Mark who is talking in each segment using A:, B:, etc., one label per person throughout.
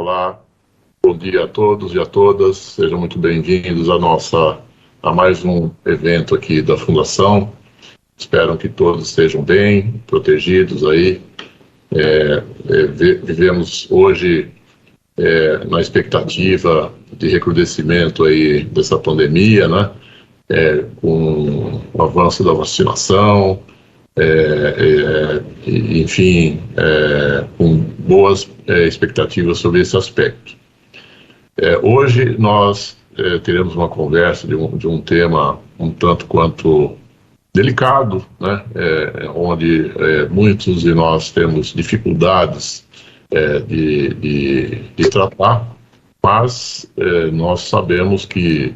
A: Olá, bom dia a todos e a todas, sejam muito bem-vindos a mais um evento aqui da Fundação. Espero que todos estejam bem, protegidos aí. Vivemos hoje na expectativa de recrudescimento aí dessa pandemia, né? Com o avanço da vacinação, enfim, com boas expectativas sobre esse aspecto. Hoje nós teremos uma conversa de um tema um tanto quanto delicado, né? Onde muitos de nós temos dificuldades de tratar, mas nós sabemos que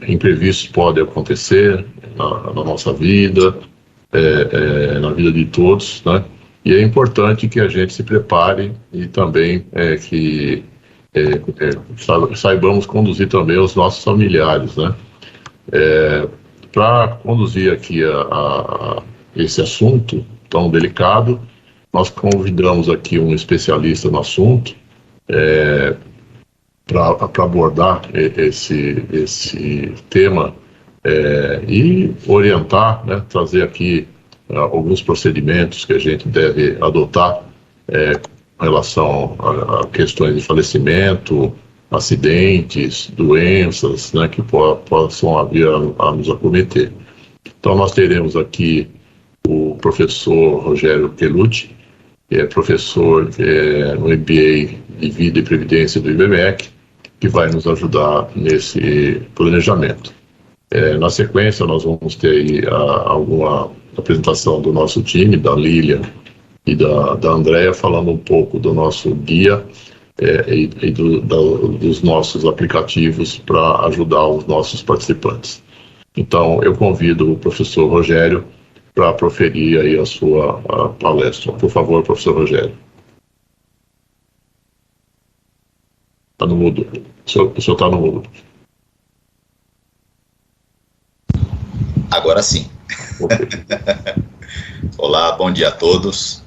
A: imprevistos podem acontecer na nossa vida, na vida de todos, né? E é importante que a gente se prepare e também que saibamos conduzir também os nossos familiares, né? Para conduzir aqui a esse assunto tão delicado, nós convidamos aqui um especialista no assunto para abordar esse tema e orientar, né, trazer aqui alguns procedimentos que a gente deve adotar com relação a questões de falecimento, acidentes, doenças, né, que possam vir a nos acometer. Então nós teremos aqui o professor Rogério Quelucci, que é professor no MBA de Vida e Previdência do IBMEC, que vai nos ajudar nesse planejamento. Na sequência, nós vamos ter aí alguma apresentação do nosso time, da Lília e da Andréia, falando um pouco do nosso guia e dos nossos aplicativos para ajudar os nossos participantes. Então, eu convido o professor Rogério para proferir aí a sua palestra. Por favor, professor Rogério. Está no mudo. O senhor está no mudo.
B: Agora sim.
A: Okay.
B: Olá, bom dia a todos.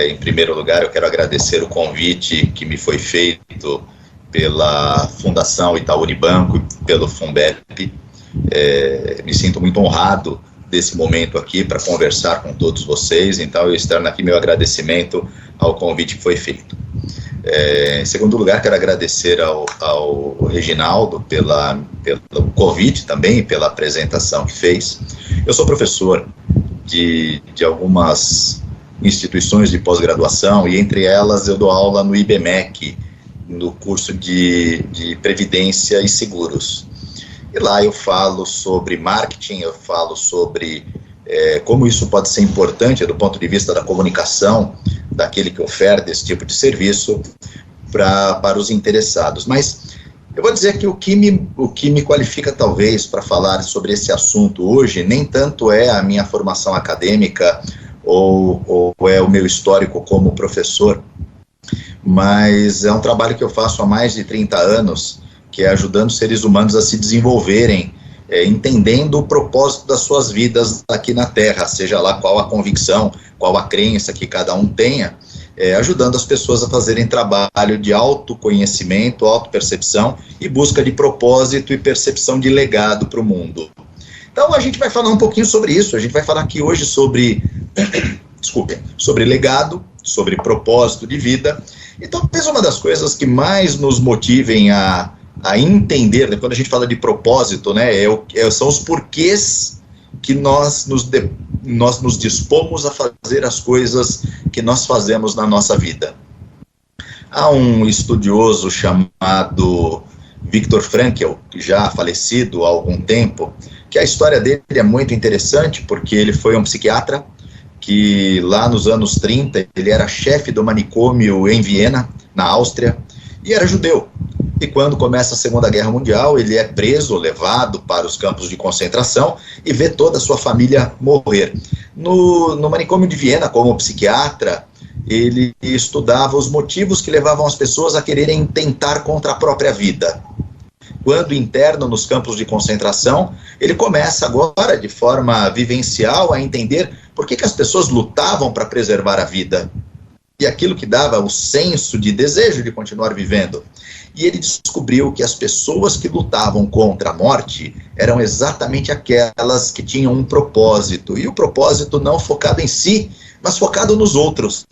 B: Em primeiro lugar, eu quero agradecer o convite que me foi feito pela Fundação Itaú Unibanco e pelo Funbep. Me sinto muito honrado desse momento aqui para conversar com todos vocês, então eu externo aqui meu agradecimento ao convite que foi feito. Em segundo lugar, quero agradecer ao Reginaldo pelo convite também, pela apresentação que fez. Eu sou professor de algumas instituições de pós-graduação e entre elas eu dou aula no IBMEC, no curso de Previdência e Seguros. E lá eu falo sobre marketing, eu falo sobre como isso pode ser importante do ponto de vista da comunicação daquele que oferta esse tipo de serviço para os interessados. Mas eu vou dizer que o que me qualifica talvez para falar sobre esse assunto hoje nem tanto é a minha formação acadêmica ou é o meu histórico como professor, mas é um trabalho que eu faço há mais de 30 anos, que é ajudando seres humanos a se desenvolverem, entendendo o propósito das suas vidas aqui na Terra, seja lá qual a convicção, qual a crença que cada um tenha, ajudando as pessoas a fazerem trabalho de autoconhecimento, autopercepção e busca de propósito e percepção de legado para o mundo. Então a gente vai falar um pouquinho sobre isso, a gente vai falar aqui hoje sobre, sobre legado, sobre propósito de vida, e talvez uma das coisas que mais nos motivem a entender, né, quando a gente fala de propósito, né, são os porquês que nós nos dispomos a fazer as coisas que nós fazemos na nossa vida. Há um estudioso chamado Viktor Frankl, já falecido há algum tempo, que a história dele é muito interessante, porque ele foi um psiquiatra que lá nos anos 30, ele era chefe do manicômio em Viena, na Áustria, e era judeu. E quando começa a Segunda Guerra Mundial, ele é preso, levado para os campos de concentração e vê toda a sua família morrer. No manicômio de Viena, como psiquiatra, ele estudava os motivos que levavam as pessoas a quererem tentar contra a própria vida. Quando interno nos campos de concentração, ele começa agora, de forma vivencial, a entender por que as pessoas lutavam para preservar a vida. e aquilo que dava o senso de desejo de continuar vivendo. E ele descobriu que as pessoas que lutavam contra a morte eram exatamente aquelas que tinham um propósito, e o propósito não focado em si, mas focado nos outros.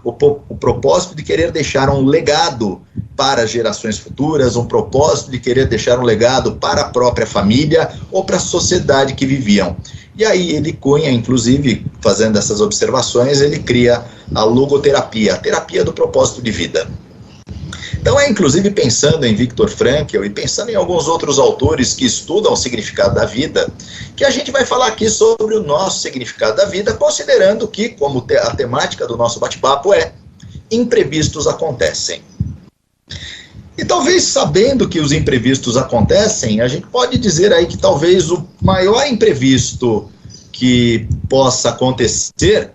B: O propósito de querer deixar um legado para as gerações futuras, um propósito de querer deixar um legado para a própria família ou para a sociedade que viviam. E aí ele cunha, inclusive, fazendo essas observações, ele cria a logoterapia, a terapia do propósito de vida. Então inclusive pensando em Viktor Frankl e pensando em alguns outros autores que estudam o significado da vida, que a gente vai falar aqui sobre o nosso significado da vida, considerando que, como a temática do nosso bate-papo é, imprevistos acontecem. E talvez sabendo que os imprevistos acontecem, a gente pode dizer aí que talvez o maior imprevisto que possa acontecer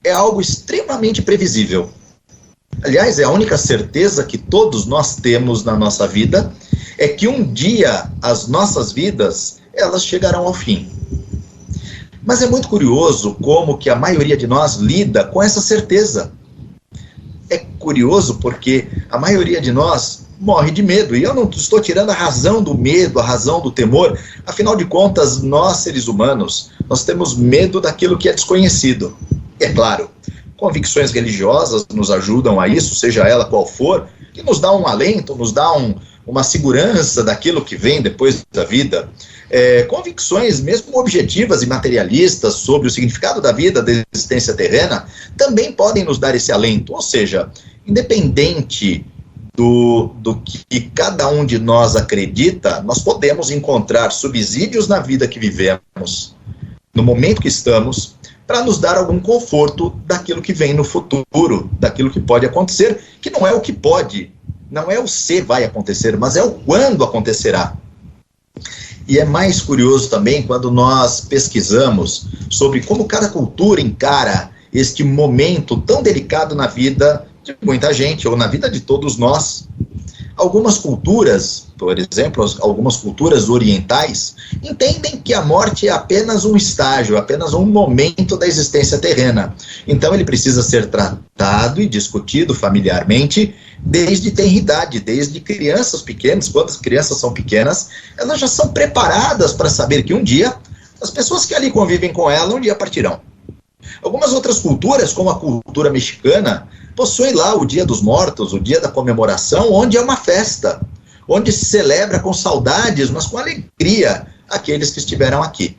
B: é algo extremamente previsível. Aliás, é a única certeza que todos nós temos na nossa vida, é que um dia as nossas vidas, elas chegarão ao fim. Mas é muito curioso como que a maioria de nós lida com essa certeza. É curioso porque a maioria de nós morre de medo, e eu não estou tirando a razão do medo, a razão do temor, afinal de contas, nós seres humanos, nós temos medo daquilo que é desconhecido. É claro, convicções religiosas nos ajudam a isso, seja ela qual for, que nos dá um alento, nos dá uma segurança daquilo que vem depois da vida. Convicções mesmo objetivas e materialistas sobre o significado da vida, da existência terrena, também podem nos dar esse alento. Ou seja, independente do que cada um de nós acredita, nós podemos encontrar subsídios na vida que vivemos, no momento que estamos, para nos dar algum conforto daquilo que vem no futuro, daquilo que pode acontecer, que não é o que pode, não é o se vai acontecer, mas é o quando acontecerá. E é mais curioso também quando nós pesquisamos sobre como cada cultura encara este momento tão delicado na vida de muita gente, ou na vida de todos nós. Algumas culturas, por exemplo, algumas culturas orientais, entendem que a morte é apenas um estágio, apenas um momento da existência terrena. Então ele precisa ser tratado e discutido familiarmente desde tenridade, desde crianças pequenas. Quando as crianças são pequenas, elas já são preparadas para saber que um dia, as pessoas que ali convivem com ela, um dia partirão. Algumas outras culturas, como a cultura mexicana, possuem lá o Dia dos Mortos, o dia da comemoração, onde é uma festa, onde se celebra com saudades, mas com alegria, aqueles que estiveram aqui.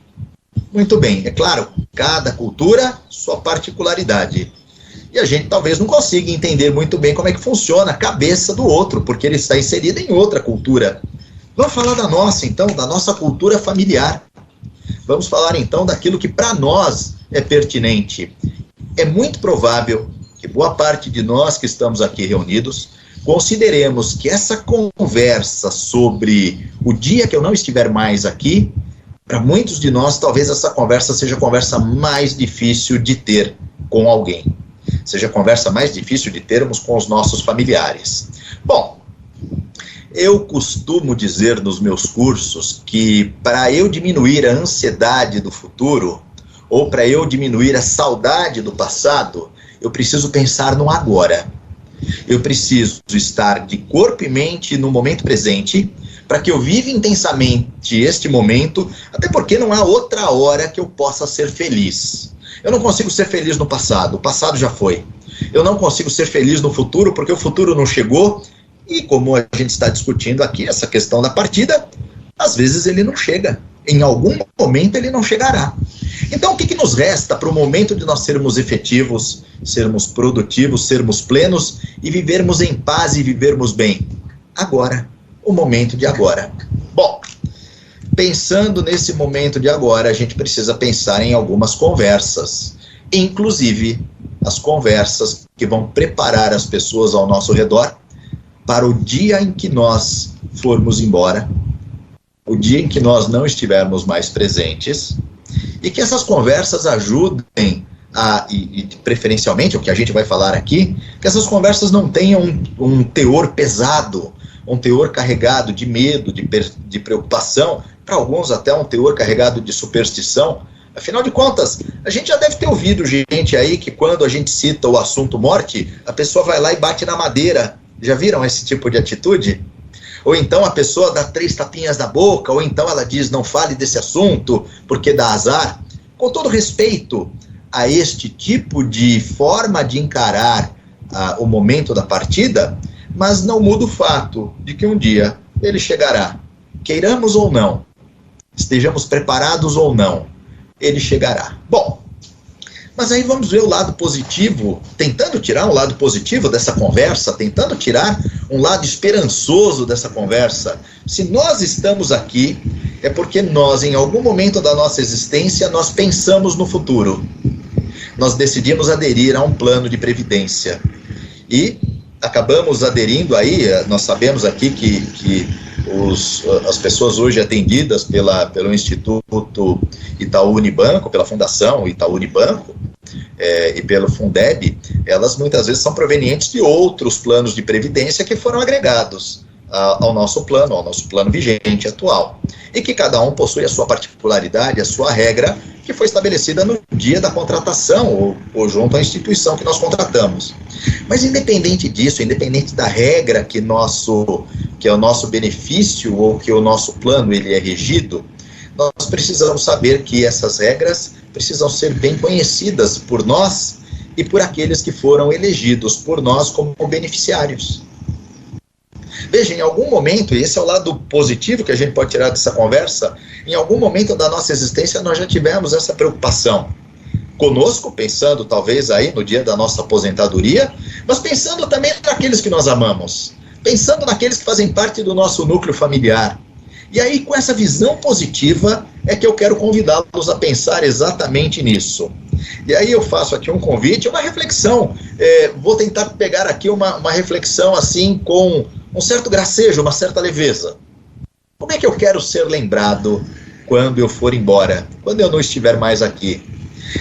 B: Muito bem, é claro, cada cultura, sua particularidade. E a gente talvez não consiga entender muito bem como é que funciona a cabeça do outro, porque ele está inserido em outra cultura. Vamos falar da nossa, então, da nossa cultura familiar. Vamos falar, então, daquilo que para nós é pertinente. É muito provável que boa parte de nós que estamos aqui reunidos consideremos que essa conversa sobre o dia que eu não estiver mais aqui, para muitos de nós, talvez essa conversa seja a conversa mais difícil de ter com alguém. Seja a conversa mais difícil de termos com os nossos familiares. Bom, eu costumo dizer nos meus cursos que para eu diminuir a ansiedade do futuro, ou para eu diminuir a saudade do passado, eu preciso pensar no agora. Eu preciso estar de corpo e mente no momento presente, para que eu viva intensamente este momento, até porque não há outra hora que eu possa ser feliz. Eu não consigo ser feliz no passado, o passado já foi. Eu não consigo ser feliz no futuro, porque o futuro não chegou, e como a gente está discutindo aqui, essa questão da partida, às vezes ele não chega. Em algum momento ele não chegará. Então o que nos resta para o momento de nós sermos efetivos, sermos produtivos, sermos plenos e vivermos em paz e vivermos bem? Agora, o momento de agora. Bom, pensando nesse momento de agora, a gente precisa pensar em algumas conversas, inclusive as conversas que vão preparar as pessoas ao nosso redor para o dia em que nós formos embora, o dia em que nós não estivermos mais presentes, e que essas conversas ajudem e preferencialmente, o que a gente vai falar aqui, que essas conversas não tenham um teor pesado, um teor carregado de medo, de preocupação, para alguns até um teor carregado de superstição, Afinal de contas, a gente já deve ter ouvido gente aí que quando a gente cita o assunto morte, a pessoa vai lá e bate na madeira. Já viram esse tipo de atitude? Ou então a pessoa dá 3 tapinhas na boca, ou então ela diz, não fale desse assunto, porque dá azar. Com todo respeito a este tipo de forma de encarar o momento da partida, mas não muda o fato de que um dia ele chegará. Queiramos ou não, estejamos preparados ou não, ele chegará. Bom, mas aí vamos ver o lado positivo, tentando tirar um lado positivo dessa conversa, tentando tirar um lado esperançoso dessa conversa. Se nós estamos aqui, é porque nós, em algum momento da nossa existência, nós pensamos no futuro. Nós decidimos aderir a um plano de previdência. E acabamos aderindo aí, nós sabemos aqui que as pessoas hoje atendidas pelo Instituto Itaú Unibanco, pela Fundação Itaú Unibanco e pelo Fundeb, elas muitas vezes são provenientes de outros planos de previdência que foram agregados ao nosso plano vigente atual. E que cada um possui a sua particularidade, a sua regra, que foi estabelecida no dia da contratação ou junto à instituição que nós contratamos. Mas independente disso, independente da regra que é o nosso benefício ou que o nosso plano ele é regido, nós precisamos saber que essas regras precisam ser bem conhecidas por nós e por aqueles que foram elegidos por nós como beneficiários. Veja, em algum momento, e esse é o lado positivo que a gente pode tirar dessa conversa, em algum momento da nossa existência nós já tivemos essa preocupação conosco, pensando talvez aí no dia da nossa aposentadoria, mas pensando também naqueles que nós amamos, pensando naqueles que fazem parte do nosso núcleo familiar. E aí, com essa visão positiva, é que eu quero convidá-los a pensar exatamente nisso. E aí eu faço aqui um convite, uma reflexão. Vou tentar pegar aqui uma reflexão assim com um certo gracejo, uma certa leveza. Como é que eu quero ser lembrado quando eu for embora, quando eu não estiver mais aqui?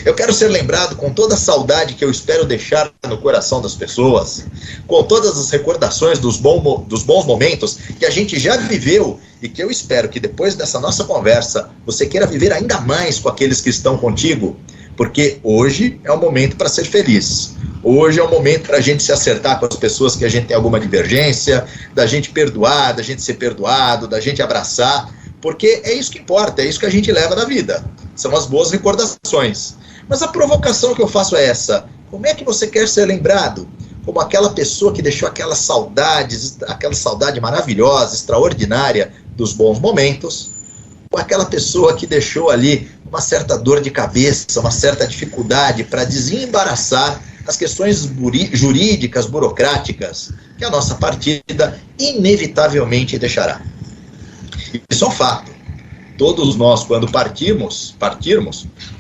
B: Eu quero ser lembrado com toda a saudade que eu espero deixar no coração das pessoas, com todas as recordações dos bons momentos que a gente já viveu e que eu espero que depois dessa nossa conversa você queira viver ainda mais com aqueles que estão contigo, porque hoje é o momento para ser feliz. Hoje é o momento para a gente se acertar com as pessoas que a gente tem alguma divergência, da gente perdoar, da gente ser perdoado, da gente abraçar, porque é isso que importa, é isso que a gente leva da vida. São as boas recordações. Mas a provocação que eu faço é essa. Como é que você quer ser lembrado? Como aquela pessoa que deixou aquela saudade maravilhosa, extraordinária dos bons momentos, ou aquela pessoa que deixou ali uma certa dor de cabeça, uma certa dificuldade para desembaraçar as questões jurídicas, burocráticas, que a nossa partida inevitavelmente deixará. Isso é um fato. Todos nós, quando partirmos,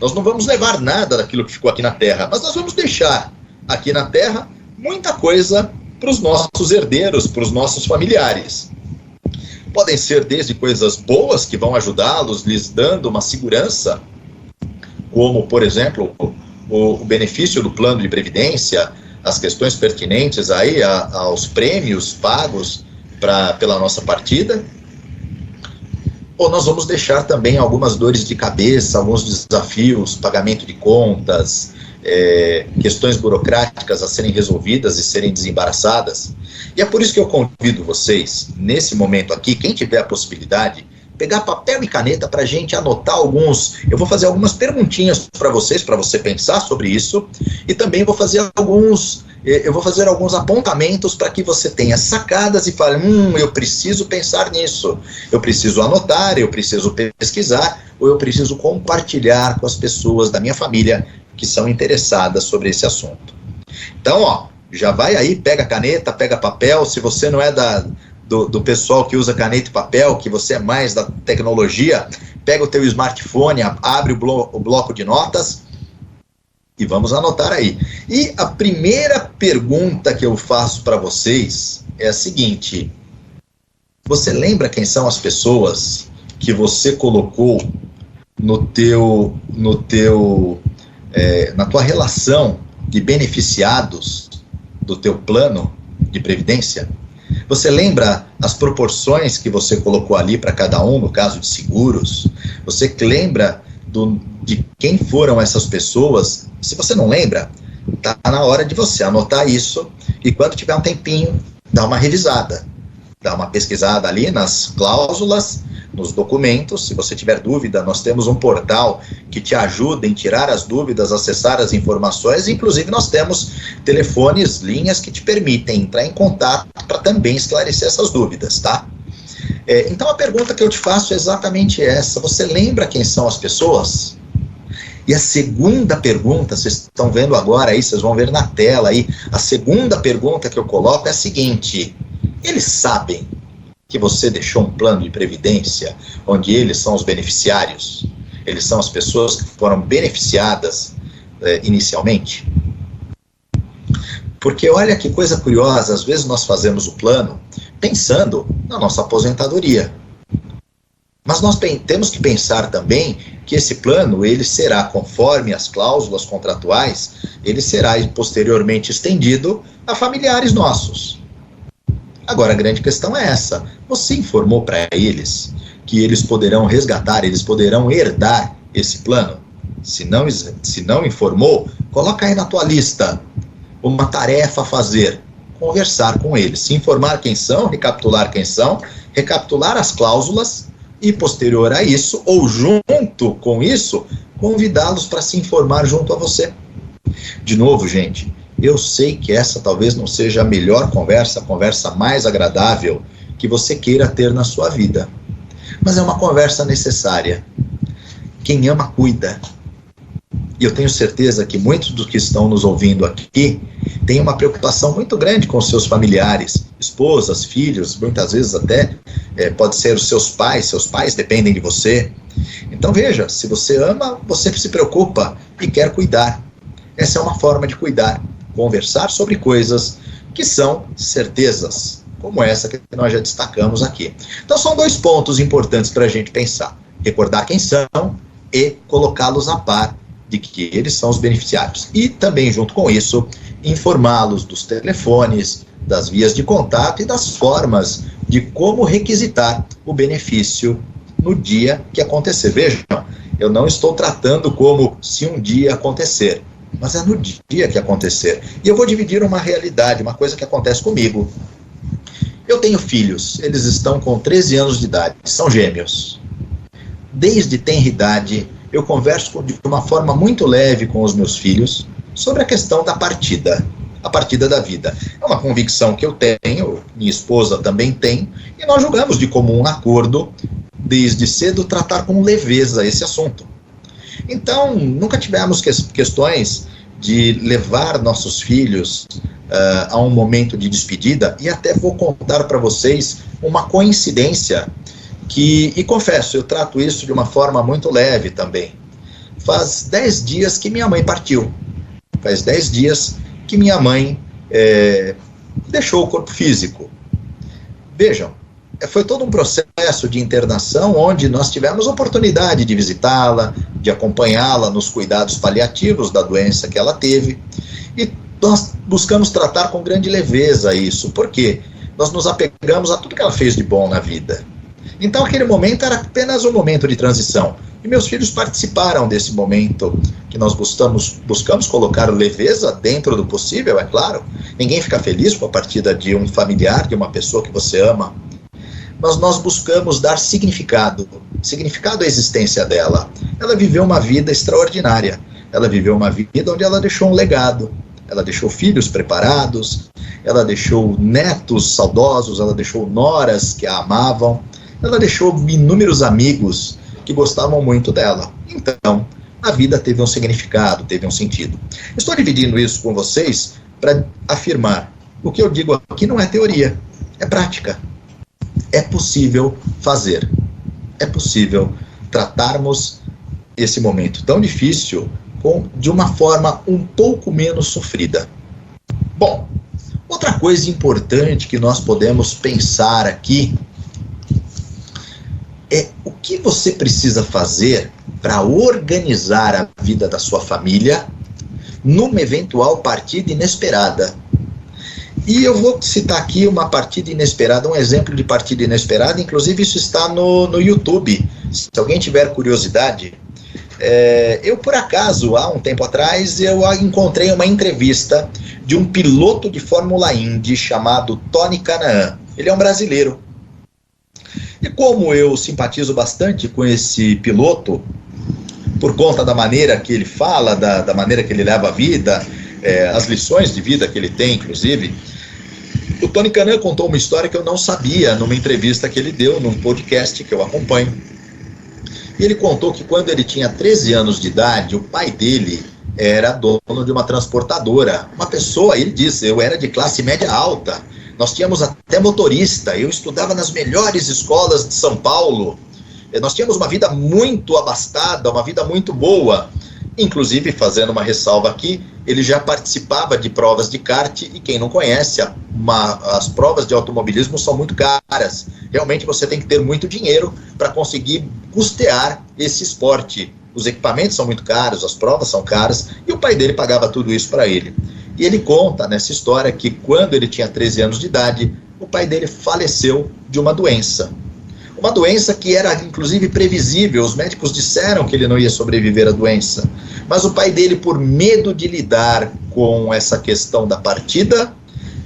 B: nós não vamos levar nada daquilo que ficou aqui na Terra, mas nós vamos deixar aqui na Terra muita coisa para os nossos herdeiros, para os nossos familiares. Podem ser desde coisas boas que vão ajudá-los, lhes dando uma segurança, como, por exemplo, o benefício do plano de previdência, as questões pertinentes aí aos prêmios pagos pela nossa partida. Ou nós vamos deixar também algumas dores de cabeça, alguns desafios, pagamento de contas, questões burocráticas a serem resolvidas e serem desembaraçadas. E é por isso que eu convido vocês, nesse momento aqui, quem tiver a possibilidade, pegar papel e caneta para a gente anotar eu vou fazer algumas perguntinhas para você pensar sobre isso, e também vou fazer alguns apontamentos para que você tenha sacadas e fale, eu preciso pensar nisso, eu preciso anotar, eu preciso pesquisar, ou eu preciso compartilhar com as pessoas da minha família que são interessadas sobre esse assunto. Então, já vai aí, pega caneta, pega papel. Se você não é do pessoal que usa caneta e papel, que você é mais da tecnologia, pega o teu smartphone, abre o bloco de notas e vamos anotar aí. E a primeira pergunta que eu faço para vocês é a seguinte: você lembra quem são as pessoas que você colocou na tua relação de beneficiados do teu plano de previdência? Você lembra as proporções que você colocou ali para cada um, no caso de seguros? Você lembra de quem foram essas pessoas. Se você não lembra, está na hora de você anotar isso e quando tiver um tempinho, dá uma revisada, dá uma pesquisada ali nas cláusulas, nos documentos. Se você tiver dúvida, nós temos um portal que te ajuda em tirar as dúvidas, acessar as informações, inclusive nós temos telefones, linhas que te permitem entrar em contato para também esclarecer essas dúvidas, tá? Então a pergunta que eu te faço é exatamente essa: você lembra quem são as pessoas? E a segunda pergunta, vocês estão vendo agora aí, vocês vão ver na tela aí, a segunda pergunta que eu coloco é a seguinte: eles sabem que você deixou um plano de previdência onde eles são os beneficiários? Eles são as pessoas que foram beneficiadas inicialmente? Porque olha que coisa curiosa, às vezes nós fazemos o plano pensando na nossa aposentadoria. Mas nós temos que pensar também que esse plano, ele será, conforme as cláusulas contratuais, ele será posteriormente estendido a familiares nossos. Agora, a grande questão é essa: você informou para eles que eles poderão resgatar, eles poderão herdar esse plano? Se não informou, coloca aí na tua lista uma tarefa a fazer: conversar com eles, se informar quem são, recapitular quem são, recapitular as cláusulas e, posterior a isso, ou junto com isso, convidá-los para se informar junto a você. De novo, gente, eu sei que essa talvez não seja a melhor conversa, a conversa mais agradável que você queira ter na sua vida, mas é uma conversa necessária. Quem ama, cuida. E eu tenho certeza que muitos dos que estão nos ouvindo aqui têm uma preocupação muito grande com os seus familiares, esposas, filhos, muitas vezes até pode ser os seus pais dependem de você. Então veja, se você ama, você se preocupa e quer cuidar. Essa é uma forma de cuidar: conversar sobre coisas que são certezas, como essa que nós já destacamos aqui. Então são dois pontos importantes para a gente pensar: recordar quem são e colocá-los a par de que eles são os beneficiários. E também, junto com isso, informá-los dos telefones, das vias de contato e das formas de como requisitar o benefício no dia que acontecer. Vejam, eu não estou tratando como se um dia acontecer, mas é no dia que acontecer. E eu vou dividir uma realidade, uma coisa que acontece comigo. Eu tenho filhos, eles estão com 13 anos de idade, são gêmeos. Desde tenra idade, eu converso de uma forma muito leve com os meus filhos sobre a questão da partida, a partida da vida. É uma convicção que eu tenho, minha esposa também tem, e nós julgamos de comum acordo, desde cedo, tratar com leveza esse assunto. Então, nunca tivemos questões de levar nossos filhos a um momento de despedida, e até vou contar para vocês uma coincidência e confesso, eu trato isso de uma forma muito leve também. Faz 10 dias que minha mãe partiu. Faz 10 dias que minha mãe deixou o corpo físico. Vejam, foi todo um processo de internação onde nós tivemos oportunidade de visitá-la, de acompanhá-la nos cuidados paliativos da doença que ela teve. E nós buscamos tratar com grande leveza isso. Por quê? Nós nos apegamos a tudo que ela fez de bom na vida. Então aquele momento era apenas um momento de transição. E meus filhos participaram desse momento que nós buscamos colocar leveza dentro do possível, é claro. Ninguém fica feliz com a partida de um familiar, de uma pessoa que você ama. Mas nós buscamos dar significado à existência dela. Ela viveu uma vida extraordinária. Ela viveu uma vida onde ela deixou um legado. Ela deixou filhos preparados, ela deixou netos saudosos, ela deixou noras que a amavam. Ela deixou inúmeros amigos que gostavam muito dela. Então, a vida teve um significado, teve um sentido. Estou dividindo isso com vocês para afirmar: o que eu digo aqui não é teoria, é prática. É possível fazer. É possível tratarmos esse momento tão difícil de uma forma um pouco menos sofrida. Bom, outra coisa importante que nós podemos pensar aqui é o que você precisa fazer para organizar a vida da sua família numa eventual partida inesperada. E eu vou citar aqui uma partida inesperada, um exemplo de partida inesperada, inclusive isso está no YouTube. Se alguém tiver curiosidade, Eu, por acaso, há um tempo atrás, eu encontrei uma entrevista de um piloto de Fórmula Indy chamado Tony Kanaan. Ele é um brasileiro. E como eu simpatizo bastante com esse piloto, por conta da maneira que ele fala, da maneira que ele leva a vida, as lições de vida que ele tem, inclusive, o Tony Kanaan contou uma história que eu não sabia numa entrevista que ele deu num podcast que eu acompanho. E ele contou que quando ele tinha 13 anos de idade, o pai dele era dono de uma transportadora. Uma pessoa, ele disse, eu era de classe média alta, nós tínhamos até motorista, eu estudava nas melhores escolas de São Paulo, nós tínhamos uma vida muito abastada, uma vida muito boa. Inclusive, fazendo uma ressalva aqui, ele já participava de provas de kart, e quem não conhece, as provas de automobilismo são muito caras. Realmente você tem que ter muito dinheiro para conseguir custear esse esporte. Os equipamentos são muito caros, as provas são caras, e o pai dele pagava tudo isso para ele. E ele conta nessa história que quando ele tinha 13 anos de idade, o pai dele faleceu de uma doença. Uma doença que era, inclusive, previsível. Os médicos disseram que ele não ia sobreviver à doença. Mas o pai dele, por medo de lidar com essa questão da partida,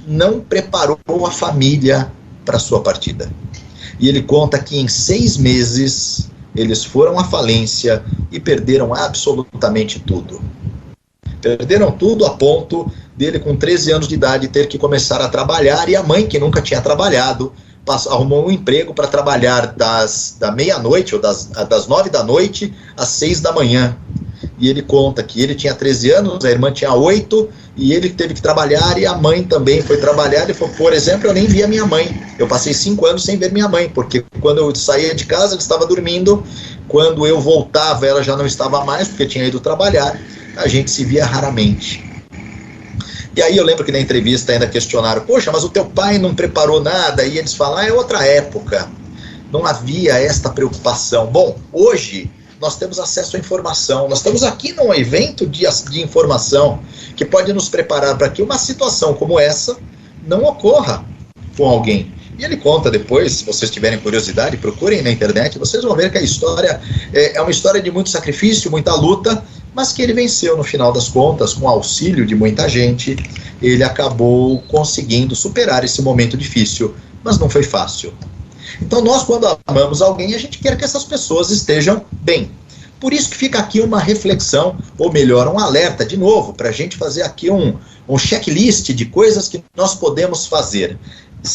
B: não preparou a família para a sua partida. E ele conta que em 6 meses eles foram à falência e perderam absolutamente tudo. Perderam tudo a ponto dele, com 13 anos de idade, ter que começar a trabalhar, e a mãe, que nunca tinha trabalhado, arrumou um emprego para trabalhar da meia-noite, ou das 9 da noite às 6 da manhã. E ele conta que ele tinha 13 anos, a irmã tinha 8, e ele teve que trabalhar, e a mãe também foi trabalhar. Ele falou, por exemplo, eu nem via minha mãe. Eu passei 5 anos sem ver minha mãe, porque quando eu saía de casa, ela estava dormindo. Quando eu voltava, ela já não estava mais, porque tinha ido trabalhar. A gente se via raramente. E aí eu lembro que na entrevista ainda questionaram, poxa, mas o teu pai não preparou nada? E eles falam, é outra época, não havia esta preocupação. Bom, hoje nós temos acesso à informação, nós estamos aqui num evento de informação que pode nos preparar para que uma situação como essa não ocorra com alguém. E ele conta depois, se vocês tiverem curiosidade, procurem na internet, vocês vão ver que a história é uma história de muito sacrifício, muita luta, mas que ele venceu no final das contas, com o auxílio de muita gente. Ele acabou conseguindo superar esse momento difícil, mas não foi fácil. Então nós, quando amamos alguém, a gente quer que essas pessoas estejam bem. Por isso que fica aqui uma reflexão, ou melhor, um alerta, de novo, para a gente fazer aqui um checklist de coisas que nós podemos fazer.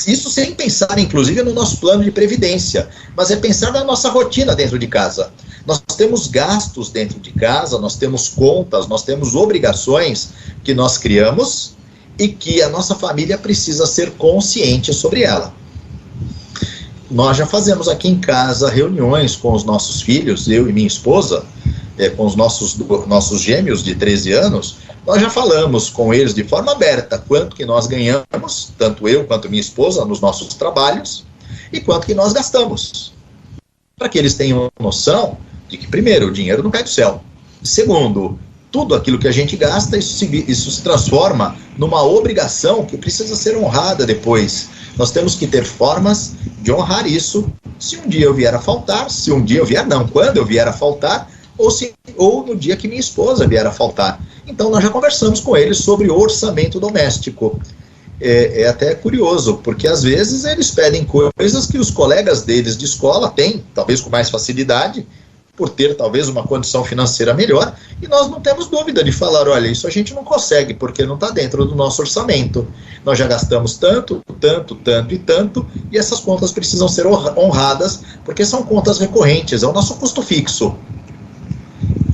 B: Isso sem pensar, inclusive, no nosso plano de previdência, mas é pensar na nossa rotina dentro de casa. Nós temos gastos dentro de casa, nós temos contas, nós temos obrigações que nós criamos e que a nossa família precisa ser consciente sobre ela. Nós já fazemos aqui em casa reuniões com os nossos filhos, eu e minha esposa, com os nossos gêmeos de 13 anos, nós já falamos com eles de forma aberta quanto que nós ganhamos, tanto eu quanto minha esposa, nos nossos trabalhos, e quanto que nós gastamos. Para que eles tenham noção de que, primeiro, o dinheiro não cai do céu. Segundo, tudo aquilo que a gente gasta, isso se transforma numa obrigação que precisa ser honrada depois. Nós temos que ter formas de honrar isso, se um dia eu vier a faltar, quando eu vier a faltar, ou no dia que minha esposa vier a faltar. Então nós já conversamos com eles sobre orçamento doméstico. É até curioso, porque às vezes eles pedem coisas que os colegas deles de escola têm, talvez com mais facilidade, por ter talvez uma condição financeira melhor, e nós não temos dúvida de falar, olha, isso a gente não consegue, porque não está dentro do nosso orçamento. Nós já gastamos tanto, e essas contas precisam ser honradas, porque são contas recorrentes, é o nosso custo fixo.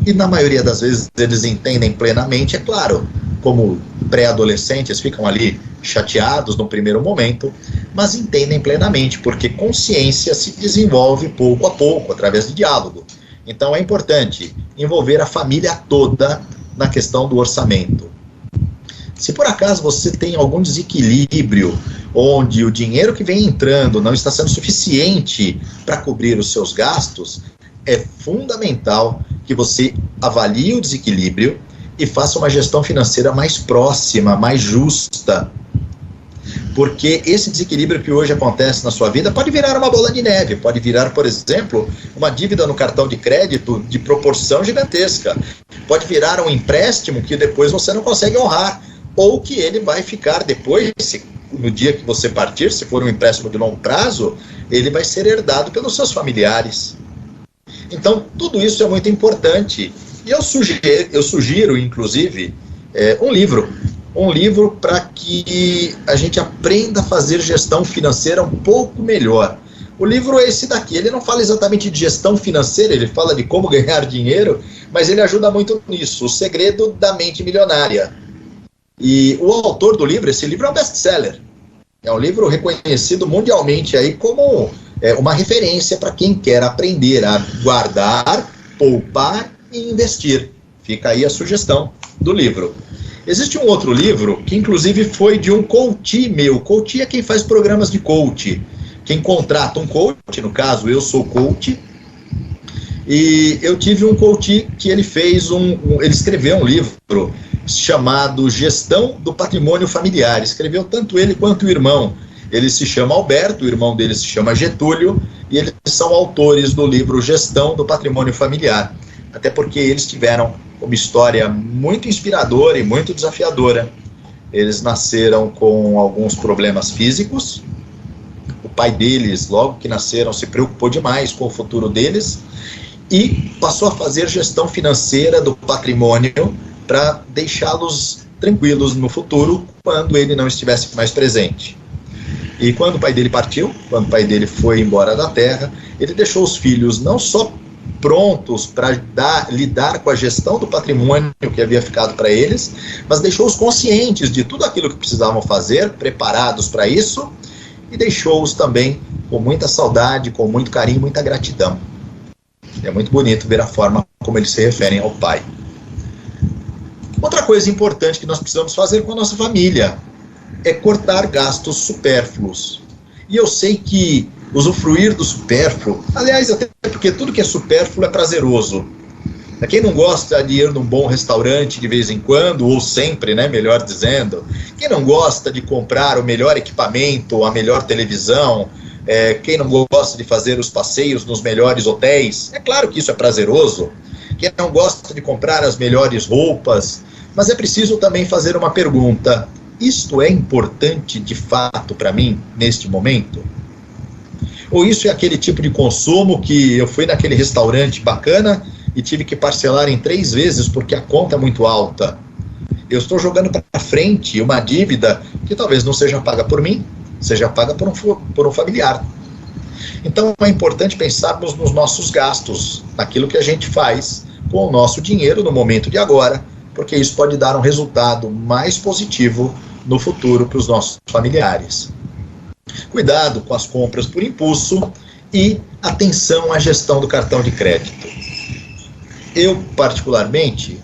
B: E na maioria das vezes eles entendem plenamente, é claro, como pré-adolescentes ficam ali chateados no primeiro momento, mas entendem plenamente, porque consciência se desenvolve pouco a pouco, através de diálogo. Então é importante envolver a família toda na questão do orçamento. Se por acaso você tem algum desequilíbrio, onde o dinheiro que vem entrando não está sendo suficiente para cobrir os seus gastos, é fundamental que você avalie o desequilíbrio e faça uma gestão financeira mais próxima, mais justa. porque esse desequilíbrio que hoje acontece na sua vida pode virar uma bola de neve, pode virar, por exemplo, uma dívida no cartão de crédito de proporção gigantesca, pode virar um empréstimo que depois você não consegue honrar, ou que ele vai ficar depois, no dia que você partir, se for um empréstimo de longo prazo, ele vai ser herdado pelos seus familiares. Então, tudo isso é muito importante. E eu sugiro inclusive, um livro para que a gente aprenda a fazer gestão financeira um pouco melhor. O livro é esse daqui, ele não fala exatamente de gestão financeira, ele fala de como ganhar dinheiro, mas ele ajuda muito nisso, O Segredo da Mente Milionária. E o autor do livro, esse livro é um best-seller. É um livro reconhecido mundialmente aí como uma referência para quem quer aprender a guardar, poupar e investir. Fica aí a sugestão do livro. Existe um outro livro que inclusive foi de um coach meu. Coach é quem faz programas de coach. Quem contrata um coach, no caso eu sou coach, e eu tive um coach que ele escreveu um livro chamado Gestão do Patrimônio Familiar. Escreveu tanto ele quanto o irmão. Ele se chama Alberto, o irmão dele se chama Getúlio, e eles são autores do livro Gestão do Patrimônio Familiar. Até porque eles tiveram uma história muito inspiradora e muito desafiadora. Eles nasceram com alguns problemas físicos. O pai deles, logo que nasceram, se preocupou demais com o futuro deles e passou a fazer gestão financeira do patrimônio para deixá-los tranquilos no futuro quando ele não estivesse mais presente. E quando o pai dele partiu, quando o pai dele foi embora da terra, ele deixou os filhos não só prontos para lidar com a gestão do patrimônio que havia ficado para eles, mas deixou-os conscientes de tudo aquilo que precisavam fazer, preparados para isso, e deixou-os também com muita saudade, com muito carinho, muita gratidão. É muito bonito ver a forma como eles se referem ao pai. Outra coisa importante que nós precisamos fazer com a nossa família é cortar gastos supérfluos. E eu sei que usufruir do supérfluo, aliás, até porque tudo que é supérfluo é prazeroso. Quem não gosta de ir num bom restaurante de vez em quando, ou sempre, né, melhor dizendo, quem não gosta de comprar o melhor equipamento, a melhor televisão, quem não gosta de fazer os passeios nos melhores hotéis, é claro que isso é prazeroso. Quem não gosta de comprar as melhores roupas, mas é preciso também fazer uma pergunta: isto é importante de fato para mim neste momento? Ou isso é aquele tipo de consumo que eu fui naquele restaurante bacana e tive que parcelar em 3 vezes porque a conta é muito alta? Eu estou jogando para frente uma dívida que talvez não seja paga por mim, seja paga por um familiar. Então é importante pensarmos nos nossos gastos, naquilo que a gente faz com o nosso dinheiro no momento de agora, porque isso pode dar um resultado mais positivo no futuro para os nossos familiares. Cuidado com as compras por impulso e atenção à gestão do cartão de crédito. Eu, particularmente,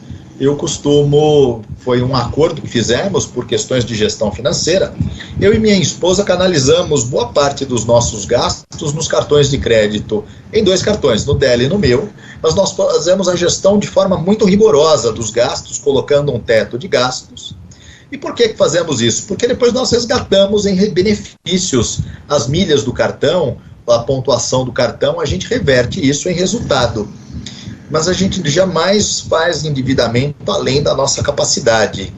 B: foi um acordo que fizemos por questões de gestão financeira, eu e minha esposa canalizamos boa parte dos nossos gastos nos cartões de crédito, em 2 cartões, no dela e no meu, mas nós fazemos a gestão de forma muito rigorosa dos gastos, colocando um teto de gastos. E por que fazemos isso? Porque depois nós resgatamos em benefícios as milhas do cartão, a pontuação do cartão, a gente reverte isso em resultado. Mas a gente jamais faz endividamento além da nossa capacidade.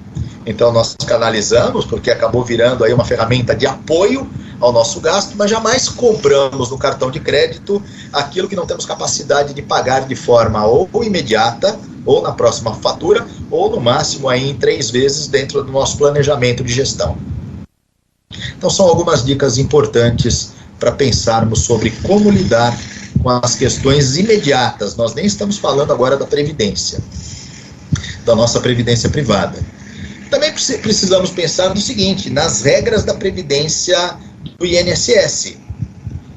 B: Então nós canalizamos, porque acabou virando aí uma ferramenta de apoio ao nosso gasto, mas jamais cobramos no cartão de crédito aquilo que não temos capacidade de pagar de forma ou imediata, ou na próxima fatura, ou no máximo aí em 3 vezes dentro do nosso planejamento de gestão. Então são algumas dicas importantes para pensarmos sobre como lidar com as questões imediatas. Nós nem estamos falando agora da previdência, da nossa previdência privada. Também precisamos pensar no seguinte, nas regras da previdência do INSS.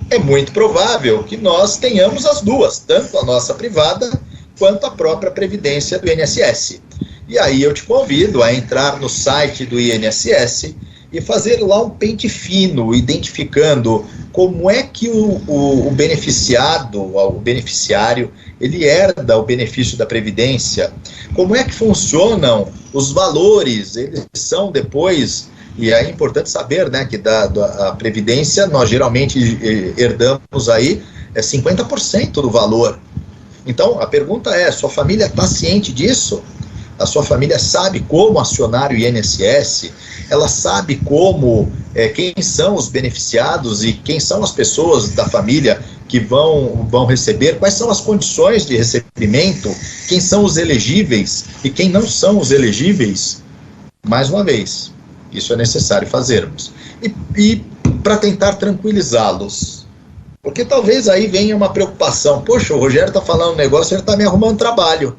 B: É muito provável que nós tenhamos as duas, tanto a nossa privada quanto a própria previdência do INSS. E aí eu te convido a entrar no site do INSS e fazer lá um pente fino, identificando como é que o beneficiário, ele herda o benefício da Previdência, como é que funcionam os valores, eles são depois E é importante saber, né, que a Previdência, nós geralmente herdamos aí 50% do valor. Então, a pergunta é, sua família está ciente disso? A sua família sabe como acionar o INSS? Ela sabe como, quem são os beneficiados e quem são as pessoas da família que vão receber? Quais são as condições de recebimento? Quem são os elegíveis e quem não são os elegíveis? Mais uma vez, isso é necessário fazermos. E para tentar tranquilizá-los, porque talvez aí venha uma preocupação. Poxa, o Rogério está falando um negócio, ele está me arrumando trabalho.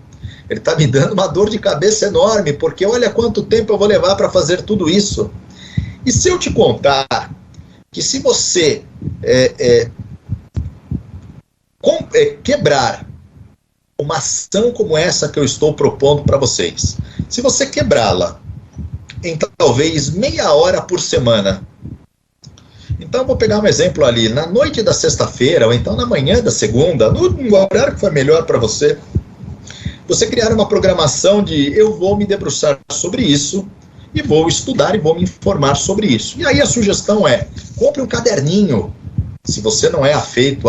B: Ele está me dando uma dor de cabeça enorme, porque olha quanto tempo eu vou levar para fazer tudo isso. E se eu te contar que se você quebrar uma ação como essa que eu estou propondo para vocês, se você quebrá-la em talvez meia hora por semana, então vou pegar um exemplo ali, na noite da sexta-feira, ou então na manhã da segunda, no horário que for melhor para você, você criar uma programação de eu vou me debruçar sobre isso, e vou estudar e vou me informar sobre isso. E aí a sugestão é, compre um caderninho, se você não é afeito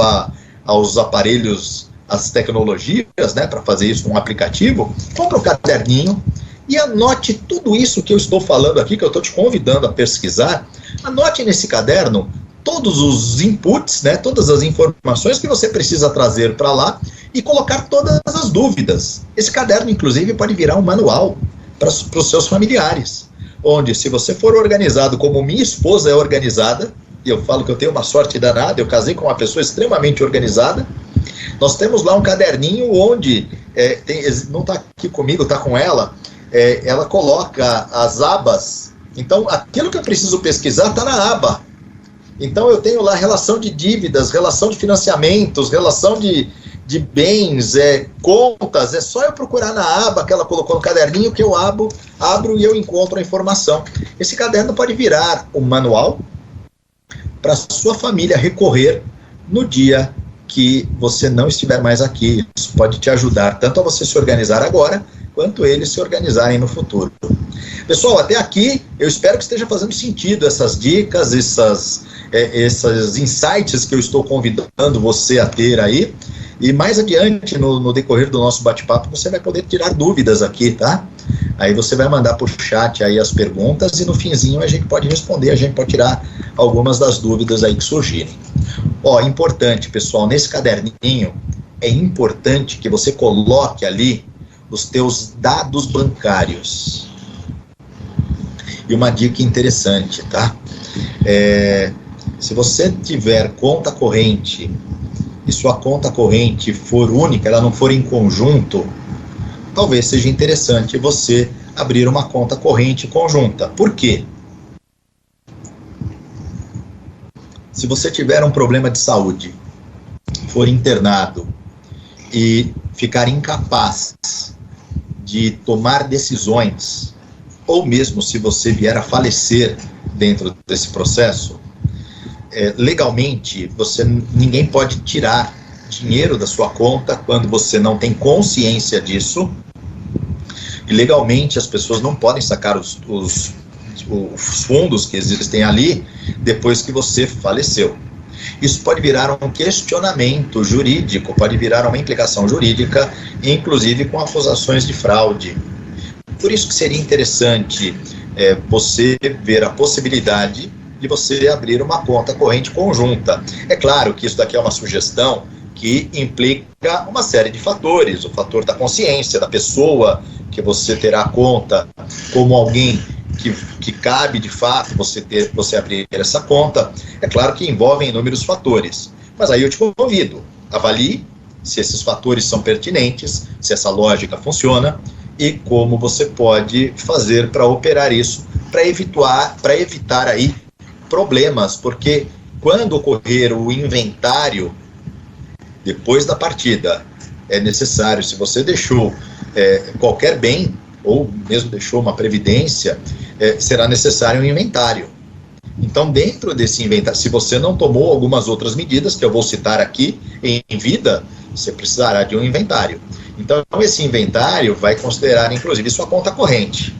B: aos aparelhos, às tecnologias, né, para fazer isso num aplicativo, compre um caderninho e anote tudo isso que eu estou falando aqui, que eu estou te convidando a pesquisar. Anote nesse caderno todos os inputs, né, todas as informações que você precisa trazer para lá e colocar todas as dúvidas. Esse caderno, inclusive, pode virar um manual para os seus familiares, onde, se você for organizado como minha esposa é organizada, e eu falo que eu tenho uma sorte danada, eu casei com uma pessoa extremamente organizada, nós temos lá um caderninho onde, não está aqui comigo, está com ela, ela coloca as abas. Então, aquilo que eu preciso pesquisar está na aba. Então, eu tenho lá relação de dívidas, relação de financiamentos, relação de bens, contas. É só eu procurar na aba que ela colocou no caderninho que eu abro e eu encontro a informação. Esse caderno pode virar um manual para sua família recorrer no dia que você não estiver mais aqui. Isso pode te ajudar tanto a você se organizar agora, quanto eles se organizarem no futuro. Pessoal, até aqui, eu espero que esteja fazendo sentido essas dicas, esses insights que eu estou convidando você a ter aí. E mais adiante, no decorrer do nosso bate-papo, você vai poder tirar dúvidas aqui, tá? Aí você vai mandar por chat aí as perguntas e no finzinho a gente pode responder, a gente pode tirar algumas das dúvidas aí que surgirem. Ó, importante, pessoal, nesse caderninho, é importante que você coloque ali os teus dados bancários. E uma dica interessante, tá? Se você tiver conta corrente e sua conta corrente for única, ela não for em conjunto, talvez seja interessante você abrir uma conta corrente conjunta. Por quê? Se você tiver um problema de saúde, for internado e ficar incapaz de tomar decisões, ou mesmo se você vier a falecer dentro desse processo, legalmente, ninguém pode tirar dinheiro da sua conta quando você não tem consciência disso, e legalmente as pessoas não podem sacar os fundos que existem ali depois que você faleceu. Isso pode virar um questionamento jurídico, pode virar uma implicação jurídica, inclusive com acusações de fraude. Por isso que seria interessante você ver a possibilidade de você abrir uma conta corrente conjunta. É claro que isso daqui é uma sugestão que implica uma série de fatores, o fator da consciência da pessoa que você terá conta, como alguém que cabe de fato você abrir essa conta. É claro que envolvem inúmeros fatores, mas aí eu te convido, avalie se esses fatores são pertinentes, se essa lógica funciona e como você pode fazer para operar isso, para evitar aí problemas, porque quando ocorrer o inventário depois da partida, é necessário, se você deixou qualquer bem, ou mesmo deixou uma previdência, será necessário um inventário. Então, dentro desse inventário, se você não tomou algumas outras medidas, que eu vou citar aqui em vida, você precisará de um inventário. Então, esse inventário vai considerar, inclusive, sua conta corrente.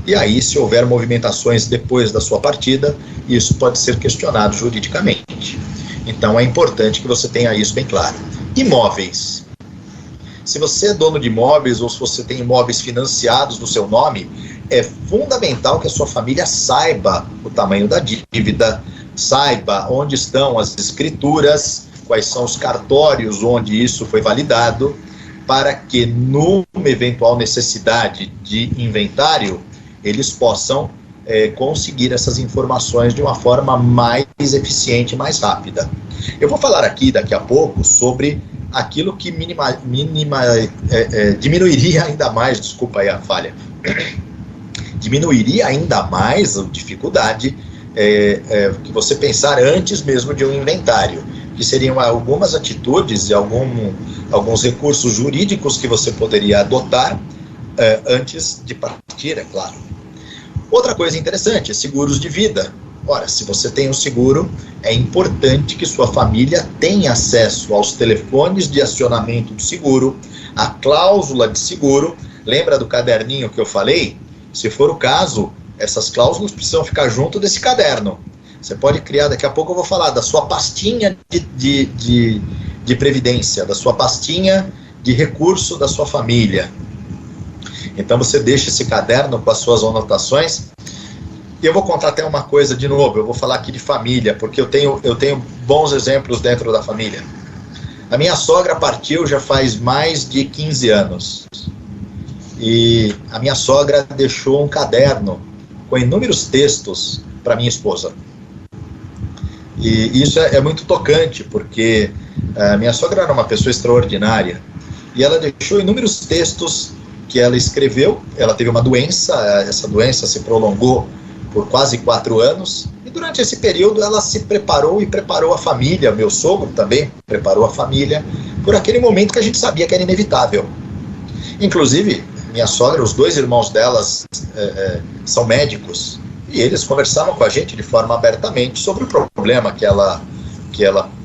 B: E aí, se houver movimentações depois da sua partida, isso pode ser questionado juridicamente. Então, é importante que você tenha isso bem claro. Imóveis. Se você é dono de imóveis ou se você tem imóveis financiados no seu nome, é fundamental que a sua família saiba o tamanho da dívida, saiba onde estão as escrituras, quais são os cartórios onde isso foi validado, para que, numa eventual necessidade de inventário, eles possam conseguir essas informações de uma forma mais eficiente e mais rápida. Eu vou falar aqui, daqui a pouco, sobre aquilo que diminuiria ainda mais, desculpa aí a falha, diminuiria ainda mais a dificuldade que você pensar antes mesmo de um inventário, que seriam algumas atitudes e alguns recursos jurídicos que você poderia adotar antes de partir, é claro. Outra coisa interessante é seguros de vida. Ora, se você tem um seguro, é importante que sua família tenha acesso aos telefones de acionamento do seguro, a cláusula de seguro. Lembra do caderninho que eu falei? Se for o caso, essas cláusulas precisam ficar junto desse caderno. Você pode criar, daqui a pouco eu vou falar da sua pastinha de previdência, da sua pastinha de recurso da sua família. Então você deixa esse caderno com as suas anotações. E eu vou contar até uma coisa de novo, eu vou falar aqui de família, porque eu tenho bons exemplos dentro da família. A minha sogra partiu já faz mais de 15 anos. E a minha sogra deixou um caderno com inúmeros textos para minha esposa. E isso é muito tocante, porque a minha sogra era uma pessoa extraordinária. E ela deixou inúmeros textos que ela escreveu. Ela teve uma doença, essa doença se prolongou por quase 4 anos. E durante esse período ela se preparou e preparou a família. Meu sogro também preparou a família por aquele momento que a gente sabia que era inevitável. Inclusive, minha sogra, os 2 irmãos delas são médicos. E eles conversavam com a gente de forma abertamente sobre o problema que ela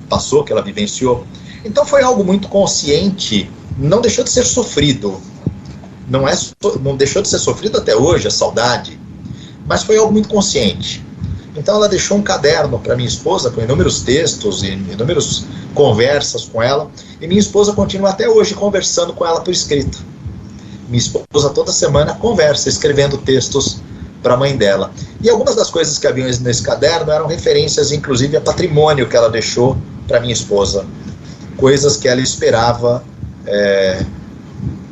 B: passou, que ela vivenciou. Então foi algo muito consciente, não deixou de ser sofrido. Não deixou de ser sofrido até hoje, a saudade, mas foi algo muito consciente. Então ela deixou um caderno para minha esposa com inúmeros textos e inúmeras conversas com ela, e minha esposa continua até hoje conversando com ela por escrito. Minha esposa toda semana conversa, escrevendo textos para a mãe dela. E algumas das coisas que haviam nesse caderno eram referências, inclusive, a patrimônio que ela deixou para minha esposa. Coisas que ela esperava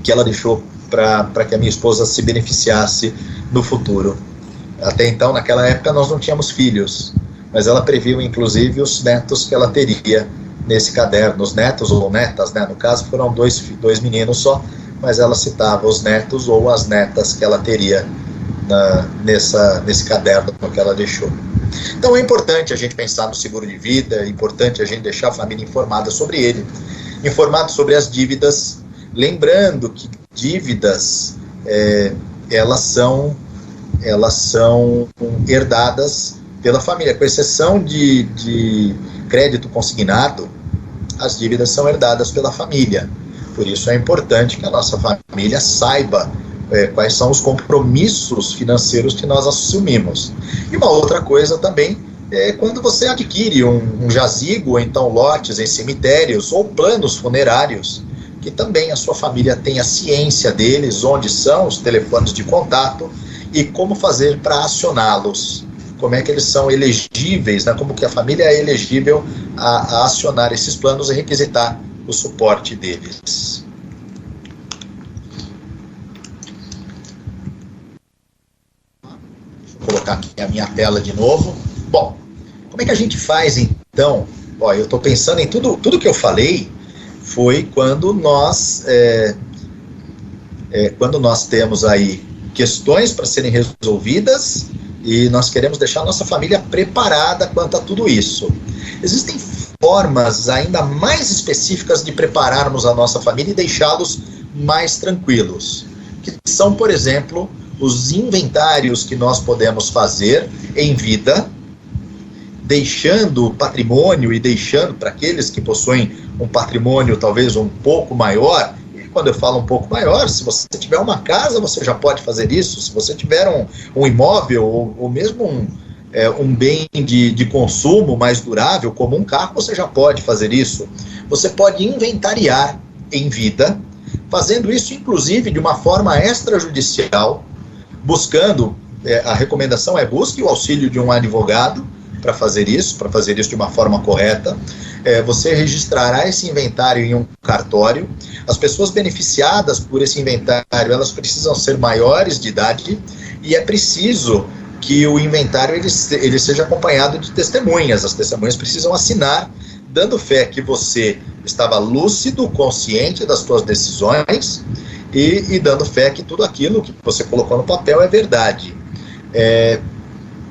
B: que ela deixou para que a minha esposa se beneficiasse no futuro. Até então, naquela época, nós não tínhamos filhos, mas ela previu, inclusive, os netos que ela teria nesse caderno. Os netos ou netas, né? No caso, foram dois meninos só, mas ela citava os netos ou as netas que ela teria nesse caderno que ela deixou. Então é importante a gente pensar no seguro de vida, é importante a gente deixar a família informada sobre ele, informada sobre as dívidas, lembrando que dívidas elas são herdadas pela família, com exceção de crédito consignado. As dívidas são herdadas pela família. Por isso é importante que a nossa família saiba quais são os compromissos financeiros que nós assumimos. E uma outra coisa também é quando você adquire um jazigo, ou então lotes em cemitérios, ou planos funerários, que também a sua família tenha ciência deles, onde são os telefones de contato e como fazer para acioná-los. Como é que eles são elegíveis, né? Como que a família é elegível a acionar esses planos e requisitar o suporte deles. Vou colocar aqui a minha tela de novo. Bom, como é que a gente faz então? Ó, eu estou pensando em tudo que eu falei foi quando nós temos aí questões para serem resolvidas e nós queremos deixar a nossa família preparada quanto a tudo isso. Existem formas ainda mais específicas de prepararmos a nossa família e deixá-los mais tranquilos, que são, por exemplo, os inventários que nós podemos fazer em vida, deixando o patrimônio e deixando para aqueles que possuem um patrimônio talvez um pouco maior, quando eu falo um pouco maior, se você tiver uma casa, você já pode fazer isso. Se você tiver um imóvel ou mesmo um bem de consumo mais durável, como um carro, você já pode fazer isso. Você pode inventariar em vida, fazendo isso, inclusive, de uma forma extrajudicial, buscando, a recomendação é busque o auxílio de um advogado para fazer isso de uma forma correta. Você registrará esse inventário em um cartório. As pessoas beneficiadas por esse inventário, elas precisam ser maiores de idade, e é preciso que o inventário ele seja acompanhado de testemunhas. As testemunhas precisam assinar, dando fé que você estava lúcido, consciente das suas decisões, e dando fé que tudo aquilo que você colocou no papel é verdade.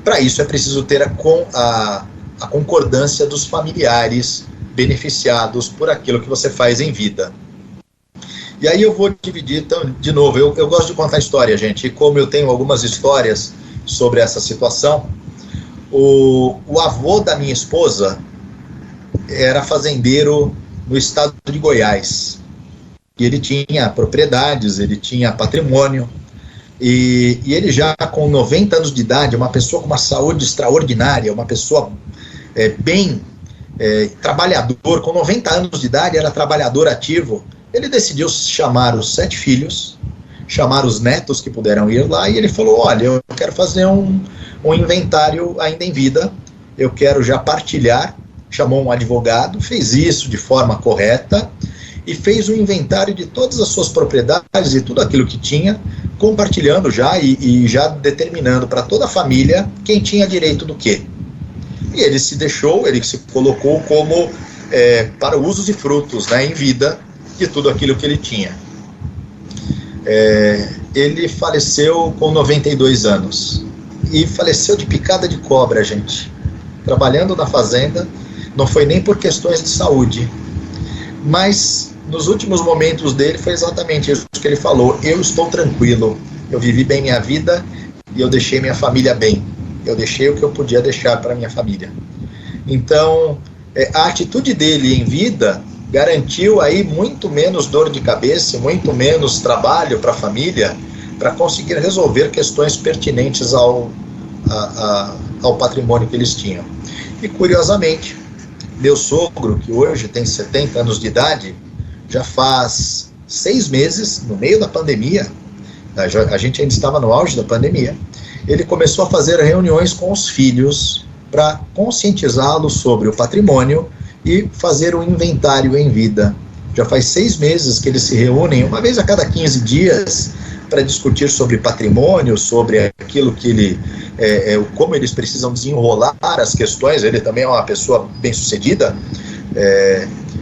B: Para isso é preciso ter a concordância dos familiares beneficiados por aquilo que você faz em vida. E aí eu vou dividir, então, de novo, eu gosto de contar história, gente, e como eu tenho algumas histórias sobre essa situação, o avô da minha esposa era fazendeiro no estado de Goiás, e ele tinha propriedades, ele tinha patrimônio, e ele já com 90 anos de idade, uma pessoa com uma saúde extraordinária, uma pessoa trabalhador, com 90 anos de idade, era trabalhador ativo. Ele decidiu chamar os 7 filhos, chamar os netos que puderam ir lá, e ele falou: olha, eu quero fazer um inventário ainda em vida, eu quero já partilhar. Chamou um advogado, fez isso de forma correta, e fez um inventário de todas as suas propriedades e tudo aquilo que tinha, compartilhando já e já determinando para toda a família quem tinha direito do quê. E ele se colocou como para usos e frutos, né, em vida, de tudo aquilo que ele tinha. Ele faleceu com 92 anos, e faleceu de picada de cobra, gente, trabalhando na fazenda. Não foi nem por questões de saúde, mas nos últimos momentos dele foi exatamente isso que ele falou: eu estou tranquilo, eu vivi bem minha vida e eu deixei minha família bem, eu deixei o que eu podia deixar para minha família. Então, a atitude dele em vida garantiu aí muito menos dor de cabeça, muito menos trabalho para a família, para conseguir resolver questões pertinentes ao patrimônio que eles tinham. E curiosamente, meu sogro, que hoje tem 70 anos de idade, já faz 6 meses, no meio da pandemia, a gente ainda estava no auge da pandemia, ele começou a fazer reuniões com os filhos para conscientizá-los sobre o patrimônio e fazer um inventário em vida. Já faz 6 meses que eles se reúnem, uma vez a cada 15 dias, para discutir sobre patrimônio, sobre aquilo que como eles precisam desenrolar as questões. Ele também é uma pessoa bem-sucedida,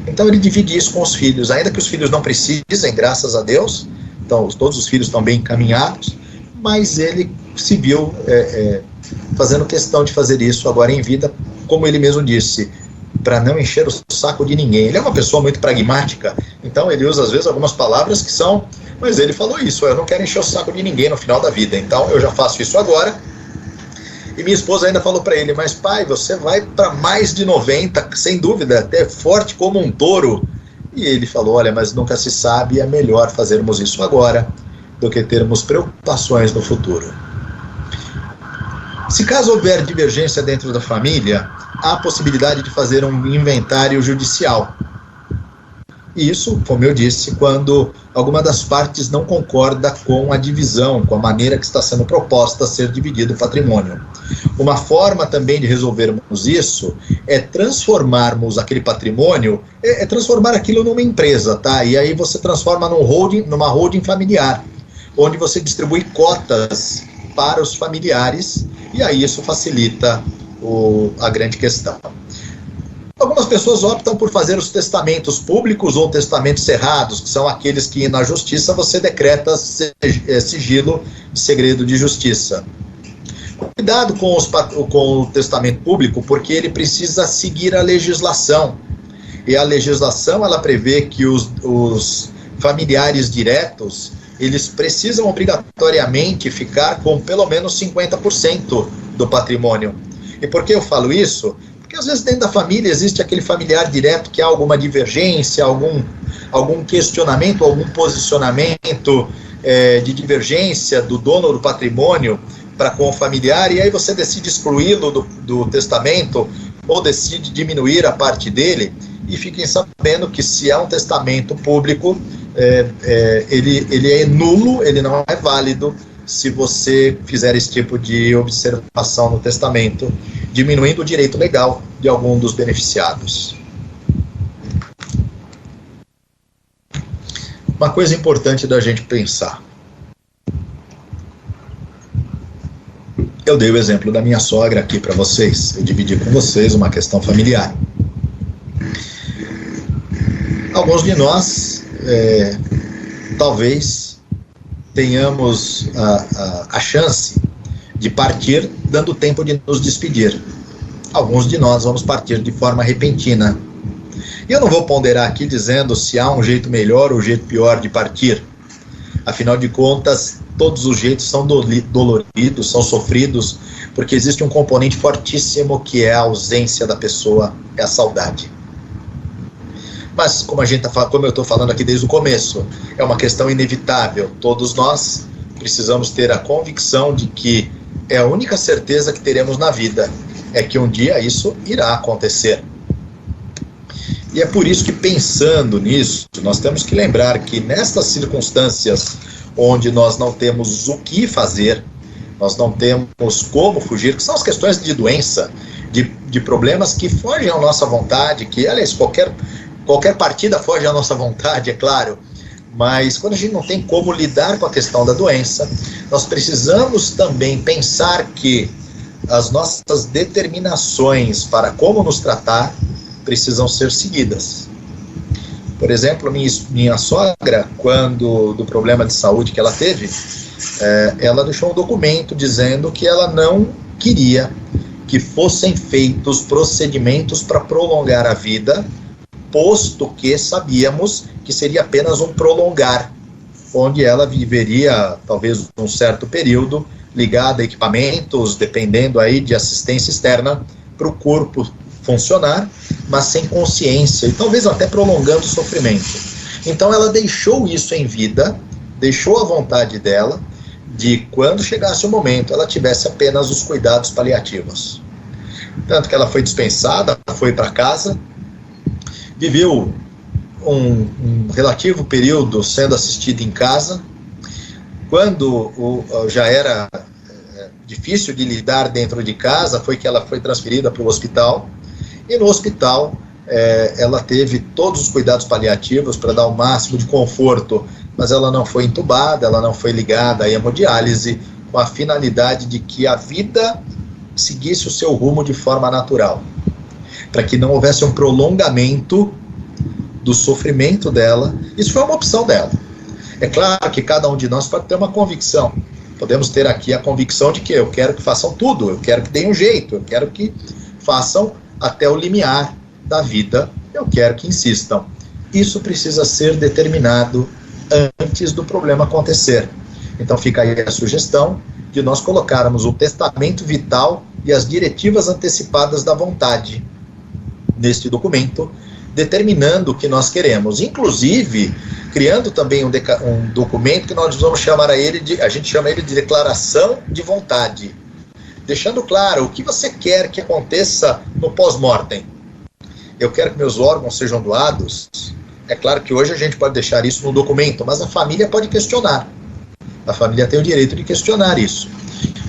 B: então ele divide isso com os filhos, ainda que os filhos não precisem, graças a Deus. Então todos os filhos estão bem encaminhados, mas ele se viu fazendo questão de fazer isso agora em vida, como ele mesmo disse, para não encher o saco de ninguém. Ele é uma pessoa muito pragmática, então ele usa às vezes algumas palavras que são, mas ele falou isso: eu não quero encher o saco de ninguém no final da vida, então eu já faço isso agora. E minha esposa ainda falou para ele: mas pai, você vai para mais de 90, sem dúvida, até forte como um touro. E ele falou: olha, mas nunca se sabe, é melhor fazermos isso agora do que termos preocupações no futuro. Se caso houver divergência dentro da família, há a possibilidade de fazer um inventário judicial. Isso, como eu disse, quando alguma das partes não concorda com a divisão, com a maneira que está sendo proposta a ser dividido o patrimônio. Uma forma também de resolvermos isso é transformarmos aquele patrimônio, transformar aquilo numa empresa, tá? E aí você transforma numa holding familiar, onde você distribui cotas para os familiares, e aí isso facilita a grande questão. Algumas pessoas optam por fazer os testamentos públicos ou testamentos cerrados, que são aqueles que na justiça você decreta sigilo de segredo de justiça. Cuidado com o testamento público, porque ele precisa seguir a legislação. E a legislação, ela prevê que os familiares diretos, eles precisam obrigatoriamente ficar com pelo menos 50% do patrimônio. E por que eu falo isso? Porque às vezes dentro da família existe aquele familiar direto que há alguma divergência, algum questionamento, algum posicionamento de divergência do dono do patrimônio para com o familiar, e aí você decide excluí-lo do testamento, ou decide diminuir a parte dele, e fiquem sabendo que se é um testamento público, ele é nulo, ele não é válido se você fizer esse tipo de observação no testamento, diminuindo o direito legal de algum dos beneficiados. Uma coisa importante da gente pensar. Eu dei o exemplo da minha sogra aqui para vocês, eu dividi com vocês uma questão familiar. Alguns de nós, talvez, tenhamos a chance de partir dando tempo de nos despedir. Alguns de nós vamos partir de forma repentina. E eu não vou ponderar aqui dizendo se há um jeito melhor ou um jeito pior de partir. Afinal de contas, todos os jeitos são doloridos, são sofridos, porque existe um componente fortíssimo que é a ausência da pessoa, é a saudade. Mas como eu estou falando aqui desde o começo, é uma questão inevitável. Todos nós precisamos ter a convicção de que é a única certeza que teremos na vida, é que um dia isso irá acontecer. E é por isso que, pensando nisso, nós temos que lembrar que nestas circunstâncias onde nós não temos o que fazer, nós não temos como fugir, que são as questões de doença, de problemas que fogem à nossa vontade, que, aliás, qualquer partida foge à nossa vontade, é claro, mas quando a gente não tem como lidar com a questão da doença, nós precisamos também pensar que as nossas determinações para como nos tratar precisam ser seguidas. Por exemplo, minha sogra, quando do problema de saúde que ela teve, ela deixou um documento dizendo que ela não queria que fossem feitos procedimentos para prolongar a vida, posto que sabíamos que seria apenas um prolongar, onde ela viveria talvez um certo período ligada a equipamentos, dependendo aí de assistência externa para o corpo funcionar, mas sem consciência, e talvez até prolongando o sofrimento. Então ela deixou isso em vida, deixou a vontade dela, de quando chegasse o momento, ela tivesse apenas os cuidados paliativos. Tanto que ela foi dispensada, foi para casa, viveu um relativo período sendo assistida em casa. Quando já era difícil de lidar dentro de casa, foi que ela foi transferida para o hospital, e no hospital ela teve todos os cuidados paliativos para dar o máximo de conforto, mas ela não foi entubada, ela não foi ligada à hemodiálise, com a finalidade de que a vida seguisse o seu rumo de forma natural, para que não houvesse um prolongamento do sofrimento dela. Isso foi uma opção dela. É claro que cada um de nós pode ter uma convicção. Podemos ter aqui a convicção de que eu quero que façam tudo, eu quero que deem um jeito, eu quero que façam até o limiar da vida, eu quero que insistam. Isso precisa ser determinado antes do problema acontecer. Então fica aí a sugestão de nós colocarmos o testamento vital e as diretivas antecipadas da vontade neste documento, determinando o que nós queremos, inclusive criando também um documento que nós vamos chamar a gente chama ele de declaração de vontade, deixando claro o que você quer que aconteça no pós-mortem. Eu quero que meus órgãos sejam doados. É claro que hoje a gente pode deixar isso no documento, mas a família pode questionar. A família tem o direito de questionar isso.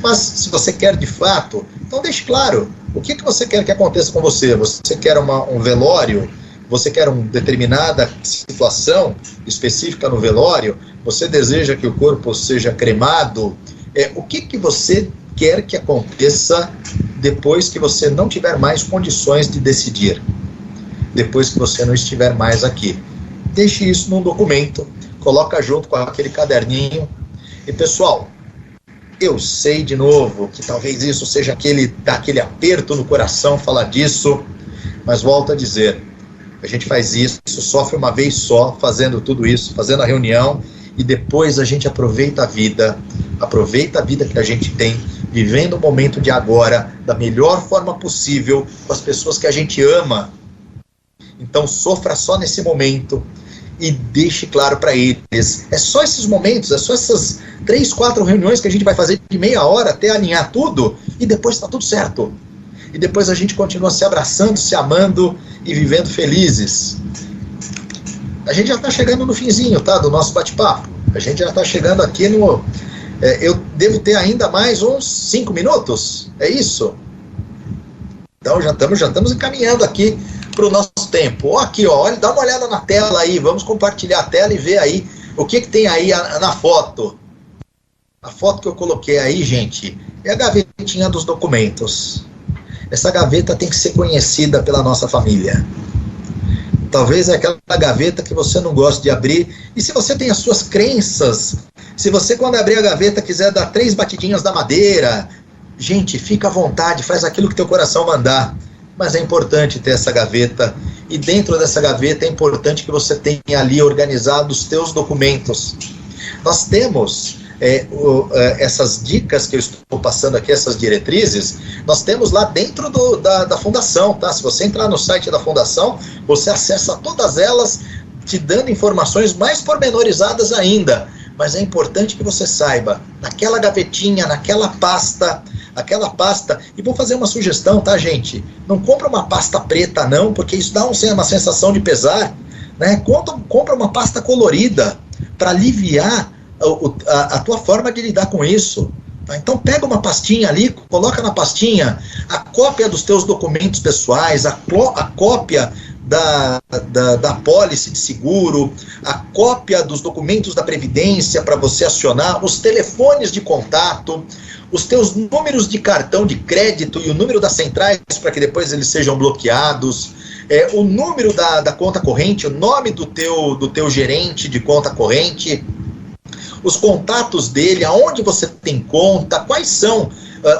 B: Mas se você quer de fato, então deixe claro o que você quer que aconteça com você. Você quer um velório? Você quer uma determinada situação específica no velório? Você deseja que o corpo seja cremado? O que você quer que aconteça depois que você não tiver mais condições de decidir? Depois que você não estiver mais aqui. Deixe isso num documento, coloca junto com aquele caderninho. E pessoal, eu sei de novo que talvez isso seja aquele aperto no coração falar disso, mas volto a dizer, a gente faz isso, sofre uma vez só, fazendo tudo isso, fazendo a reunião, e depois a gente aproveita a vida que a gente tem, vivendo o momento de agora, da melhor forma possível, com as pessoas que a gente ama. Então sofra só nesse momento,
C: e deixe claro para eles. É só esses momentos, é só essas 3, 4 reuniões que a gente vai fazer de meia hora até alinhar tudo, e depois está tudo certo. E depois a gente continua se abraçando, se amando e vivendo felizes. A gente já está chegando no finzinho, tá, do nosso bate-papo. A gente já está chegando aqui no... eu devo ter ainda mais uns 5 minutos, é isso? Então já estamos encaminhando aqui para o nosso tempo. Aqui, ó, olha, dá uma olhada na tela aí, vamos compartilhar a tela e ver aí o que tem aí na foto. A foto que eu coloquei aí, gente, é a gavetinha dos documentos. Essa gaveta tem que ser conhecida pela nossa família. Talvez é aquela gaveta que você não gosta de abrir. E se você tem as suas crenças, se você, quando abrir a gaveta, quiser dar 3 batidinhas da madeira, gente, fica à vontade, faz aquilo que teu coração mandar. Mas é importante ter essa gaveta. E dentro dessa gaveta é importante que você tenha ali organizado os teus documentos. Nós temos... essas dicas que eu estou passando aqui, essas diretrizes, nós temos lá dentro da fundação, tá? Se você entrar no site da fundação, você acessa todas elas, te dando informações mais pormenorizadas ainda. Mas é importante que você saiba, naquela gavetinha, naquela pasta, e vou fazer uma sugestão, tá, gente? Não compra uma pasta preta não, porque isso dá uma sensação de pesar, né? Compra uma pasta colorida, para aliviar a tua forma de lidar com isso. Tá? Então pega uma pastinha ali, coloca na pastinha a cópia dos teus documentos pessoais, a cópia da pólice de seguro, a cópia dos documentos da Previdência para você acionar, os telefones de contato, os teus números de cartão de crédito e o número das centrais para que depois eles sejam bloqueados, o número da conta corrente, o nome do teu gerente de conta corrente, os contatos dele, aonde você tem conta, quais são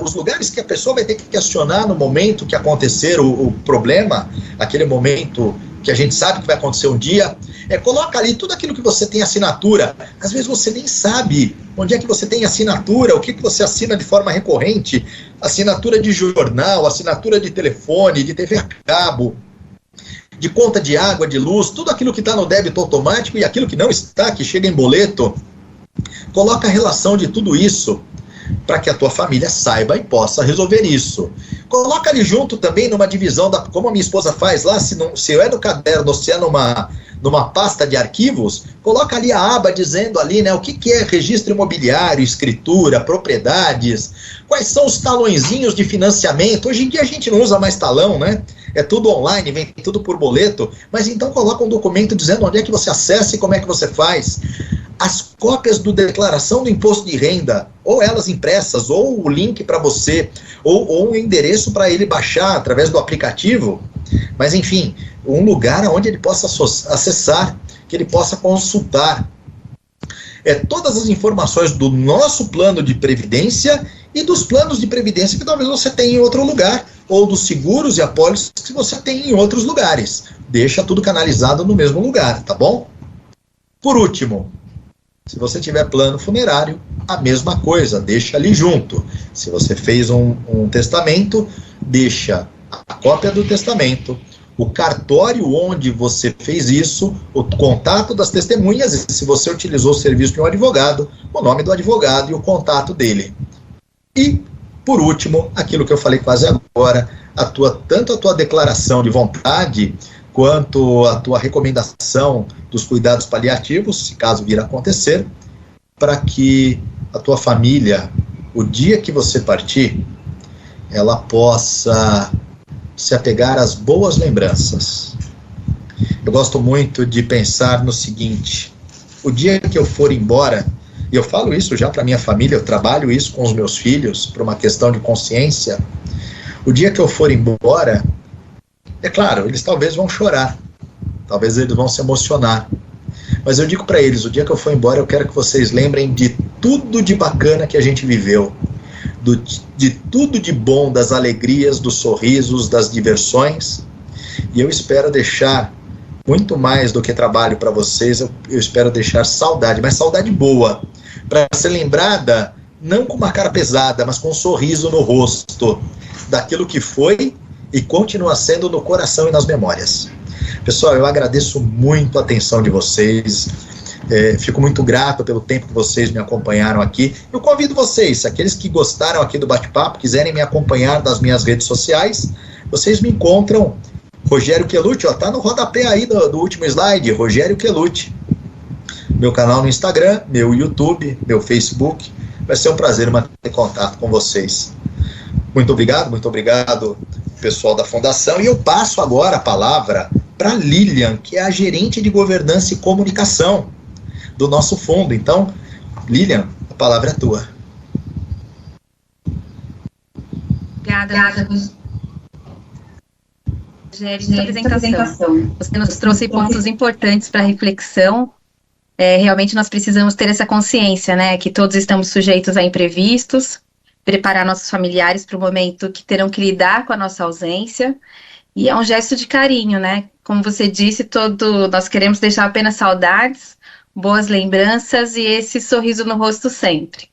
C: os lugares que a pessoa vai ter que acionar no momento que acontecer o problema, aquele momento que a gente sabe que vai acontecer um dia. Coloca ali tudo aquilo que você tem assinatura. Às vezes você nem sabe onde é que você tem assinatura, o que você assina de forma recorrente, assinatura de jornal, assinatura de telefone, de TV a cabo, de conta de água, de luz, tudo aquilo que está no débito automático e aquilo que não está, que chega em boleto. Coloca a relação de tudo isso para que a tua família saiba e possa resolver isso. Coloca ali junto também numa divisão, como a minha esposa faz lá, se é no caderno ou se é numa pasta de arquivos, coloca ali a aba dizendo ali, né, o que é registro imobiliário, escritura, propriedades, quais são os talõezinhos de financiamento. Hoje em dia a gente não usa mais talão, né? É tudo online, vem tudo por boleto, mas então coloca um documento dizendo onde é que você acessa e como é que você faz. As cópias da declaração do imposto de renda, ou elas impressas, ou o link para você, ou um endereço para ele baixar através do aplicativo, mas enfim, um lugar onde ele possa acessar, que ele possa consultar. Todas as informações do nosso plano de previdência e dos planos de previdência que talvez você tenha em outro lugar, ou dos seguros e apólices que você tem em outros lugares. Deixa tudo canalizado no mesmo lugar, tá bom? Por último, se você tiver plano funerário, a mesma coisa, deixa ali junto. Se você fez um testamento, deixa a cópia do testamento, o cartório onde você fez isso, o contato das testemunhas, e se você utilizou o serviço de um advogado, o nome do advogado e o contato dele. E, por último, aquilo que eu falei quase agora, tanto a tua declaração de vontade, quanto a tua recomendação dos cuidados paliativos, se caso vir a acontecer, para que a tua família, o dia que você partir, ela possa se apegar às boas lembranças. Eu gosto muito de pensar no seguinte: o dia que eu for embora, e eu falo isso já para minha família, eu trabalho isso com os meus filhos, por uma questão de consciência, o dia que eu for embora, é claro, eles talvez vão chorar, talvez eles vão se emocionar, mas eu digo para eles, o dia que eu for embora, eu quero que vocês lembrem de tudo de bacana que a gente viveu, de tudo de bom, das alegrias, dos sorrisos, das diversões, e eu espero deixar muito mais do que trabalho para vocês, eu espero deixar saudade, mas saudade boa, para ser lembrada, não com uma cara pesada, mas com um sorriso no rosto, daquilo que foi e continua sendo no coração e nas memórias. Pessoal, eu agradeço muito a atenção de vocês, fico muito grato pelo tempo que vocês me acompanharam aqui. Eu convido vocês, aqueles que gostaram aqui do bate-papo, quiserem me acompanhar nas minhas redes sociais, vocês me encontram, Rogério Quelucci, ó, tá no rodapé aí do último slide, Rogério Quelucci. Meu canal no Instagram, meu YouTube, meu Facebook. Vai ser um prazer manter contato com vocês. Muito obrigado, pessoal da Fundação. E eu passo agora a palavra para Lilian, que é a gerente de governança e comunicação do nosso fundo. Então, Lilian, a palavra é tua.
D: Obrigada. Rogério, pela apresentação. Você nos trouxe pontos importantes para reflexão. Realmente nós precisamos ter essa consciência, né, que todos estamos sujeitos a imprevistos, preparar nossos familiares para o momento que terão que lidar com a nossa ausência, e é um gesto de carinho, né, como você disse, nós queremos deixar apenas saudades, boas lembranças e esse sorriso no rosto sempre.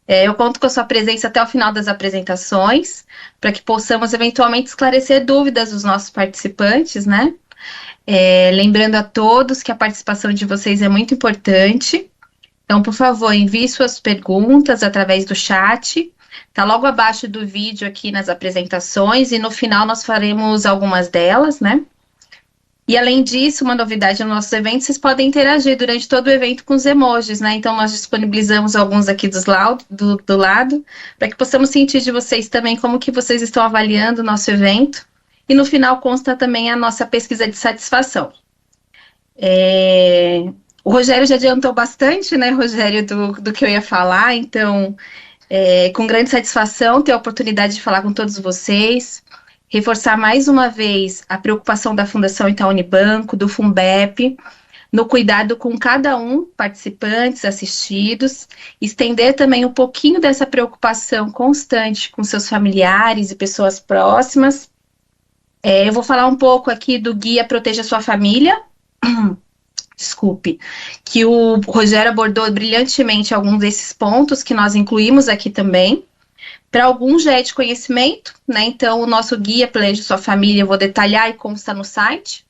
D: Eu conto com a sua presença até o final das apresentações, para que possamos eventualmente esclarecer dúvidas dos nossos participantes, né? Lembrando a todos que a participação de vocês é muito importante. Então, por favor, envie suas perguntas através do chat. Está logo abaixo do vídeo aqui nas apresentações, e no final nós faremos algumas delas, né? E além disso, uma novidade no nosso evento, vocês podem interagir durante todo o evento com os emojis, né? Então, nós disponibilizamos alguns aqui do lado, para que possamos sentir de vocês também como que vocês estão avaliando o nosso evento. E no final consta também a nossa pesquisa de satisfação. O Rogério já adiantou bastante, né, Rogério, do que eu ia falar, então, com grande satisfação ter a oportunidade de falar com todos vocês, reforçar mais uma vez a preocupação da Fundação Itaú Unibanco, do Funbep, no cuidado com cada um, participantes, assistidos, estender também um pouquinho dessa preocupação constante com seus familiares e pessoas próximas. Eu vou falar um pouco aqui do Guia Proteja Sua Família, desculpe, que o Rogério abordou brilhantemente alguns desses pontos que nós incluímos aqui também. Para alguns já é de conhecimento, né? Então o nosso Guia Planeje Sua Família eu vou detalhar e consta no site.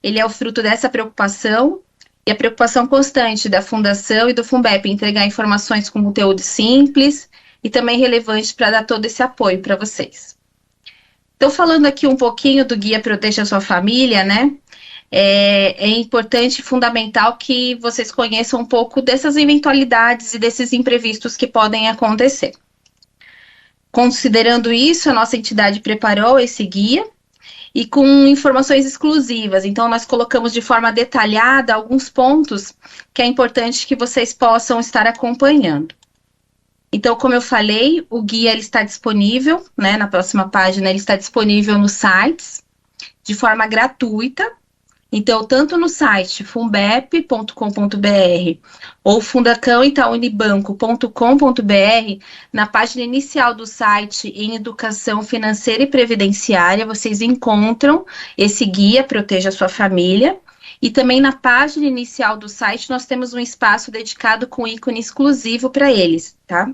D: Ele é o fruto dessa preocupação e a preocupação constante da Fundação e do Funbep em entregar informações com conteúdo simples e também relevante para dar todo esse apoio para vocês. Então, falando aqui um pouquinho do Guia Proteja Sua Família, né? É importante e fundamental que vocês conheçam um pouco dessas eventualidades e desses imprevistos que podem acontecer. Considerando isso, a nossa entidade preparou esse guia e com informações exclusivas. Então, nós colocamos de forma detalhada alguns pontos que é importante que vocês possam estar acompanhando. Então, como eu falei, o guia ele está disponível, né, na próxima página, ele está disponível nos sites de forma gratuita. Então, tanto no site funbep.com.br ou fundacãoitaunibanco.com.br, na página inicial do site em Educação Financeira e Previdenciária, vocês encontram esse guia Proteja Sua Família. E também na página inicial do site nós temos um espaço dedicado com ícone exclusivo para eles, tá?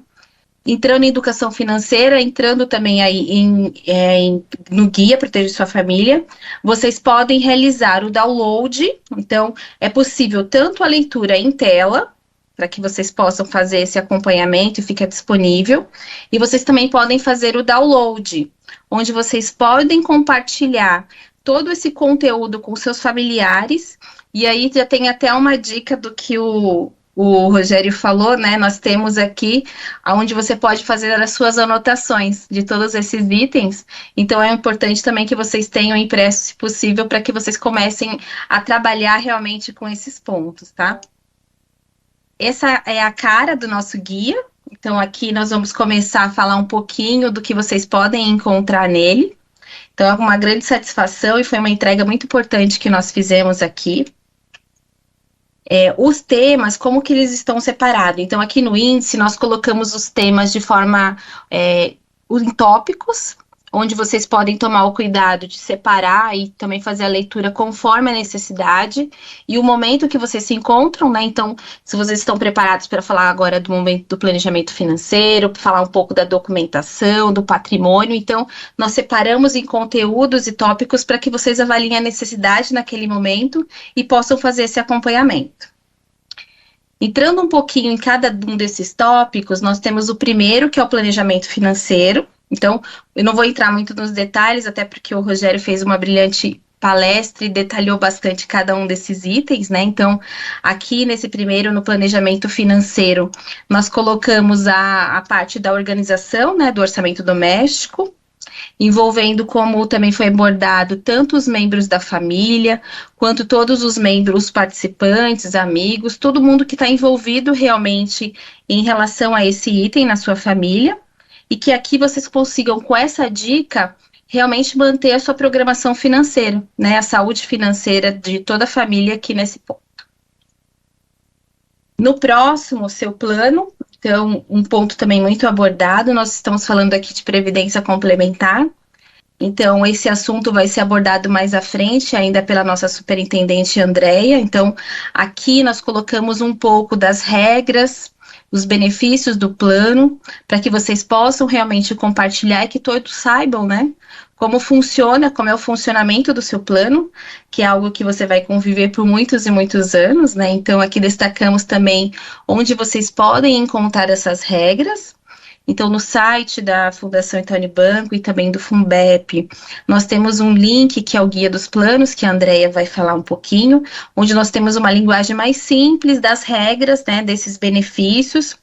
D: Entrando em educação financeira, entrando também aí no Guia Proteja Sua Família, vocês podem realizar o download. Então, é possível tanto a leitura em tela, para que vocês possam fazer esse acompanhamento e fica disponível, e vocês também podem fazer o download, onde vocês podem compartilhar todo esse conteúdo com seus familiares, e aí já tem até uma dica do que o Rogério falou, né? Nós temos aqui onde você pode fazer as suas anotações de todos esses itens, então é importante também que vocês tenham impresso, se possível, para que vocês comecem a trabalhar realmente com esses pontos, tá? Essa é a cara do nosso guia, então aqui nós vamos começar a falar um pouquinho do que vocês podem encontrar nele. Então, é uma grande satisfação e foi uma entrega muito importante que nós fizemos aqui. Os temas, como que eles estão separados? Então, aqui no índice, nós colocamos os temas de forma em tópicos, onde vocês podem tomar o cuidado de separar e também fazer a leitura conforme a necessidade e o momento que vocês se encontram, né? Então, se vocês estão preparados para falar agora do momento do planejamento financeiro, falar um pouco da documentação, do patrimônio, então nós separamos em conteúdos e tópicos para que vocês avaliem a necessidade naquele momento e possam fazer esse acompanhamento. Entrando um pouquinho em cada um desses tópicos, nós temos o primeiro, que é o planejamento financeiro. Então, eu não vou entrar muito nos detalhes, até porque o Rogério fez uma brilhante palestra e detalhou bastante cada um desses itens, né? Então, aqui nesse primeiro, no planejamento financeiro, nós colocamos a parte da organização, né, do orçamento doméstico, envolvendo, como também foi abordado, tanto os membros da família, quanto todos os membros participantes, amigos, todo mundo que está envolvido realmente em relação a esse item na sua família, e que aqui vocês consigam, com essa dica, realmente manter a sua programação financeira, né, a saúde financeira de toda a família aqui nesse ponto. No próximo, seu plano, então, um ponto também muito abordado, nós estamos falando aqui de previdência complementar. Então, esse assunto vai ser abordado mais à frente, ainda pela nossa superintendente Andréia. Então, aqui nós colocamos um pouco das regras, os benefícios do plano, para que vocês possam realmente compartilhar e que todos saibam, né, como funciona, como é o funcionamento do seu plano, que é algo que você vai conviver por muitos e muitos anos, né? Então, aqui destacamos também onde vocês podem encontrar essas regras. Então, no site da Fundação Itaú Unibanco e também do Funbep, nós temos um link que é o Guia dos Planos, que a Andréia vai falar um pouquinho, onde nós temos uma linguagem mais simples das regras, né, desses benefícios.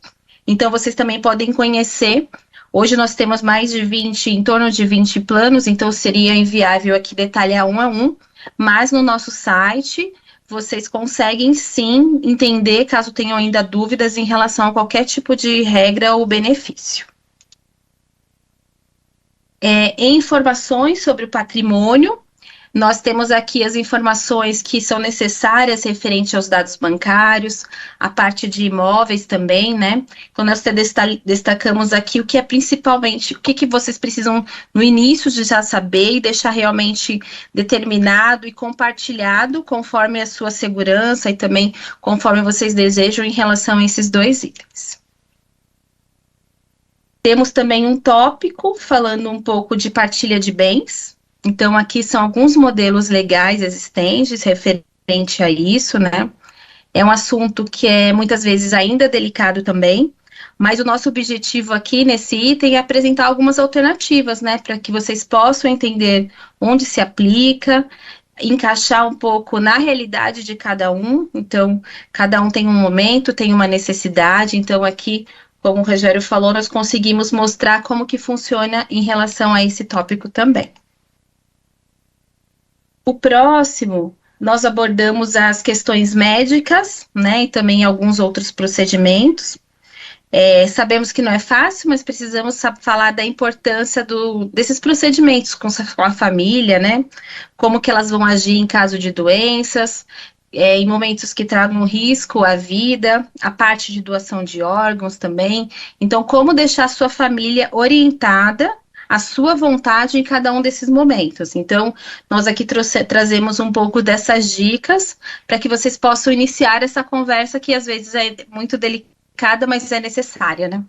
D: Então, vocês também podem conhecer. Hoje nós temos mais de 20, em torno de 20 planos, então seria inviável aqui detalhar um a um, mas no nosso site vocês conseguem sim entender, caso tenham ainda dúvidas em relação a qualquer tipo de regra ou benefício. Informações sobre o patrimônio. Nós temos aqui as informações que são necessárias referente aos dados bancários, a parte de imóveis também, né? Então, nós destacamos aqui o que é principalmente, o que vocês precisam no início de já saber e deixar realmente determinado e compartilhado conforme a sua segurança e também conforme vocês desejam em relação a esses dois itens. Temos também um tópico falando um pouco de partilha de bens. Então, aqui são alguns modelos legais existentes referente a isso, né? É um assunto que é muitas vezes ainda delicado também, mas o nosso objetivo aqui nesse item é apresentar algumas alternativas, né? Para que vocês possam entender onde se aplica, encaixar um pouco na realidade de cada um. Então, cada um tem um momento, tem uma necessidade. Então, aqui, como o Rogério falou, nós conseguimos mostrar como que funciona em relação a esse tópico também. O próximo, nós abordamos as questões médicas, né, e também alguns outros procedimentos. Sabemos que não é fácil, mas precisamos falar da importância desses procedimentos com a família, né, como que elas vão agir em caso de doenças, em momentos que tragam risco à vida, a parte de doação de órgãos também. Então, como deixar a sua família orientada a sua vontade em cada um desses momentos. Então, nós aqui trazemos um pouco dessas dicas para que vocês possam iniciar essa conversa que às vezes é muito delicada, mas é necessária, né?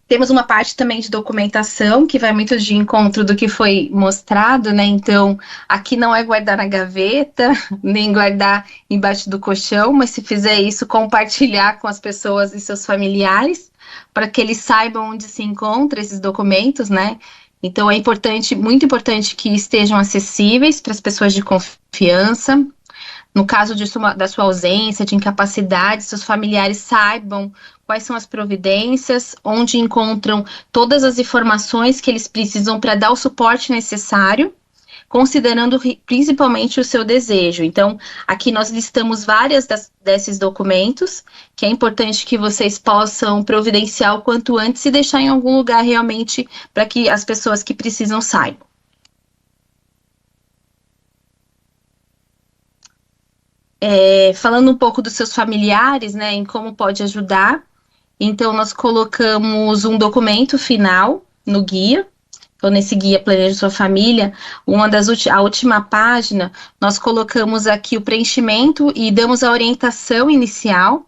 D: Temos uma parte também de documentação que vai muito de encontro do que foi mostrado, né? Então, aqui não é guardar na gaveta, nem guardar embaixo do colchão, mas se fizer isso, compartilhar com as pessoas e seus familiares, para que eles saibam onde se encontram esses documentos, né? Então, é importante, muito importante que estejam acessíveis para as pessoas de confiança. No caso da sua ausência, de incapacidade, seus familiares saibam quais são as providências, onde encontram todas as informações que eles precisam para dar o suporte necessário, considerando principalmente o seu desejo. Então, aqui nós listamos vários desses documentos, que é importante que vocês possam providenciar o quanto antes e deixar em algum lugar realmente para que as pessoas que precisam saibam. Falando um pouco dos seus familiares, né, em como pode ajudar, Então, nós colocamos um documento final no guia. Então, nesse guia Planeje Sua Família, a última página, nós colocamos aqui o preenchimento e damos a orientação inicial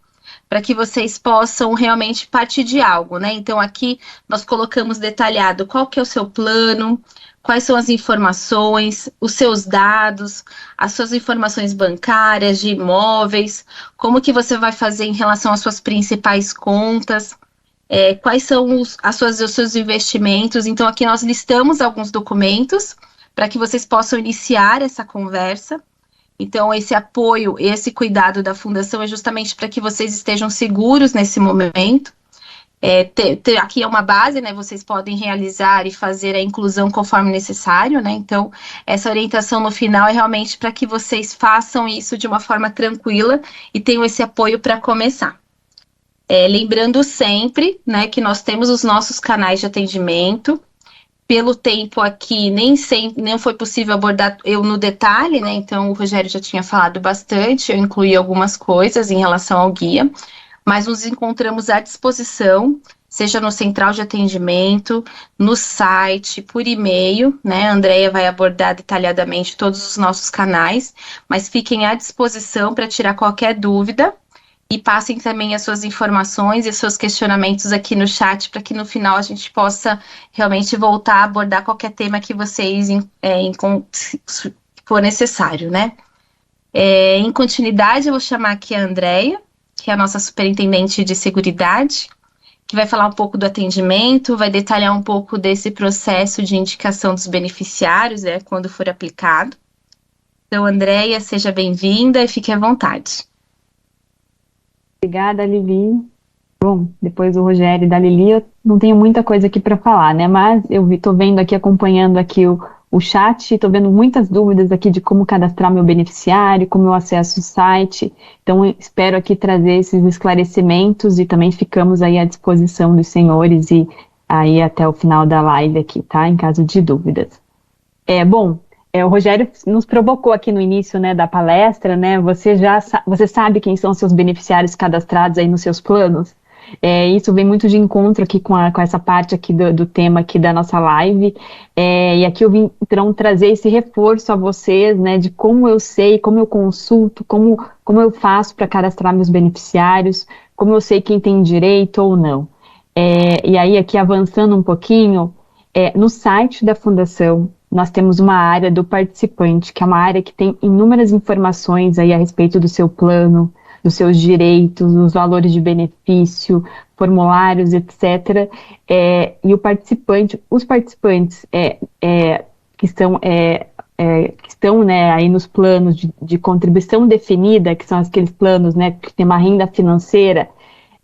D: para que vocês possam realmente partir de algo, né? Então, aqui nós colocamos detalhado qual que é o seu plano, quais são as informações, os seus dados, as suas informações bancárias, de imóveis, como que você vai fazer em relação às suas principais contas, quais são os seus investimentos. Então, aqui nós listamos alguns documentos para que vocês possam iniciar essa conversa. Então, esse apoio, esse cuidado da Fundação é justamente para que vocês estejam seguros nesse momento. Aqui é uma base, né? Vocês podem realizar e fazer a inclusão conforme necessário, né? Então, essa orientação no final é realmente para que vocês façam isso de uma forma tranquila e tenham esse apoio para começar. Lembrando sempre, né, que nós temos os nossos canais de atendimento. Pelo tempo aqui, nem foi possível abordar eu no detalhe, né? Então, o Rogério já tinha falado bastante, eu incluí algumas coisas em relação ao guia, mas nos encontramos à disposição, seja no central de atendimento, no site, por e-mail, né? A Andrea vai abordar detalhadamente todos os nossos canais, mas fiquem à disposição para tirar qualquer dúvida. E passem também as suas informações e seus questionamentos aqui no chat, para que no final a gente possa realmente voltar a abordar qualquer tema que vocês for necessário, né? Em continuidade, eu vou chamar aqui a Andrea, que é a nossa superintendente de seguridade, que vai falar um pouco do atendimento, vai detalhar um pouco desse processo de indicação dos beneficiários, quando for aplicado. Então, Andrea, seja bem-vinda e fique à vontade.
E: Obrigada, Lili. Bom, depois do Rogério e da Lili, eu não tenho muita coisa aqui para falar, né? Mas eu estou vendo aqui, acompanhando aqui o chat, estou vendo muitas dúvidas aqui de como cadastrar meu beneficiário, como eu acesso o site. Então, eu espero aqui trazer esses esclarecimentos e também ficamos aí à disposição dos senhores e aí até o final da live aqui, tá? Em caso de dúvidas. O Rogério nos provocou aqui no início, né, da palestra, né? Você sabe quem são os seus beneficiários cadastrados aí nos seus planos? Isso vem muito de encontro aqui com essa parte aqui do tema aqui da nossa live. E aqui eu vim, então, trazer esse reforço a vocês, né, de como eu sei, como eu consulto, como eu faço para cadastrar meus beneficiários, como eu sei quem tem direito ou não. E aí, aqui avançando um pouquinho, no site da Fundação, nós temos uma área do participante, que é uma área que tem inúmeras informações aí a respeito do seu plano, dos seus direitos, dos valores de benefício, formulários, etc. E os participantes que estão né, aí nos planos de contribuição definida, que são aqueles planos, né, que tem uma renda financeira.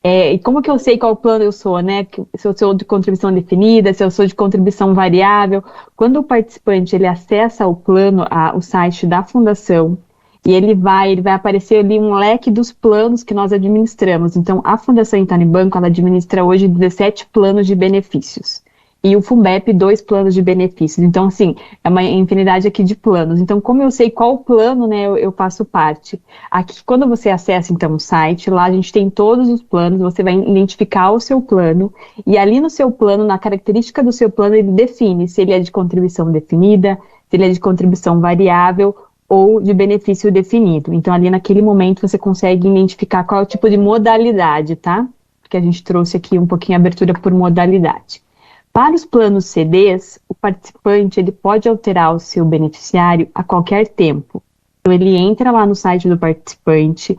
E: E como que eu sei qual plano eu sou, né? Se eu sou de contribuição definida, se eu sou de contribuição variável. Quando o participante ele acessa o plano, o site da Fundação, e ele vai aparecer ali um leque dos planos que nós administramos. Então, a Fundação Itaú Unibanco, ela administra hoje 17 planos de benefícios. E o Funbep, 2 planos de benefícios. Então, assim, é uma infinidade aqui de planos. Então, como eu sei qual plano, né, eu faço parte. Aqui, quando você acessa, então, o site, lá a gente tem todos os planos, você vai identificar o seu plano, e ali no seu plano, na característica do seu plano, ele define se ele é de contribuição definida, se ele é de contribuição variável, ou de benefício definido. Então, ali naquele momento, você consegue identificar qual é o tipo de modalidade, tá? Porque a gente trouxe aqui um pouquinho a abertura por modalidade. Para os planos CDs, o participante ele pode alterar o seu beneficiário a qualquer tempo. Então, ele entra lá no site do participante,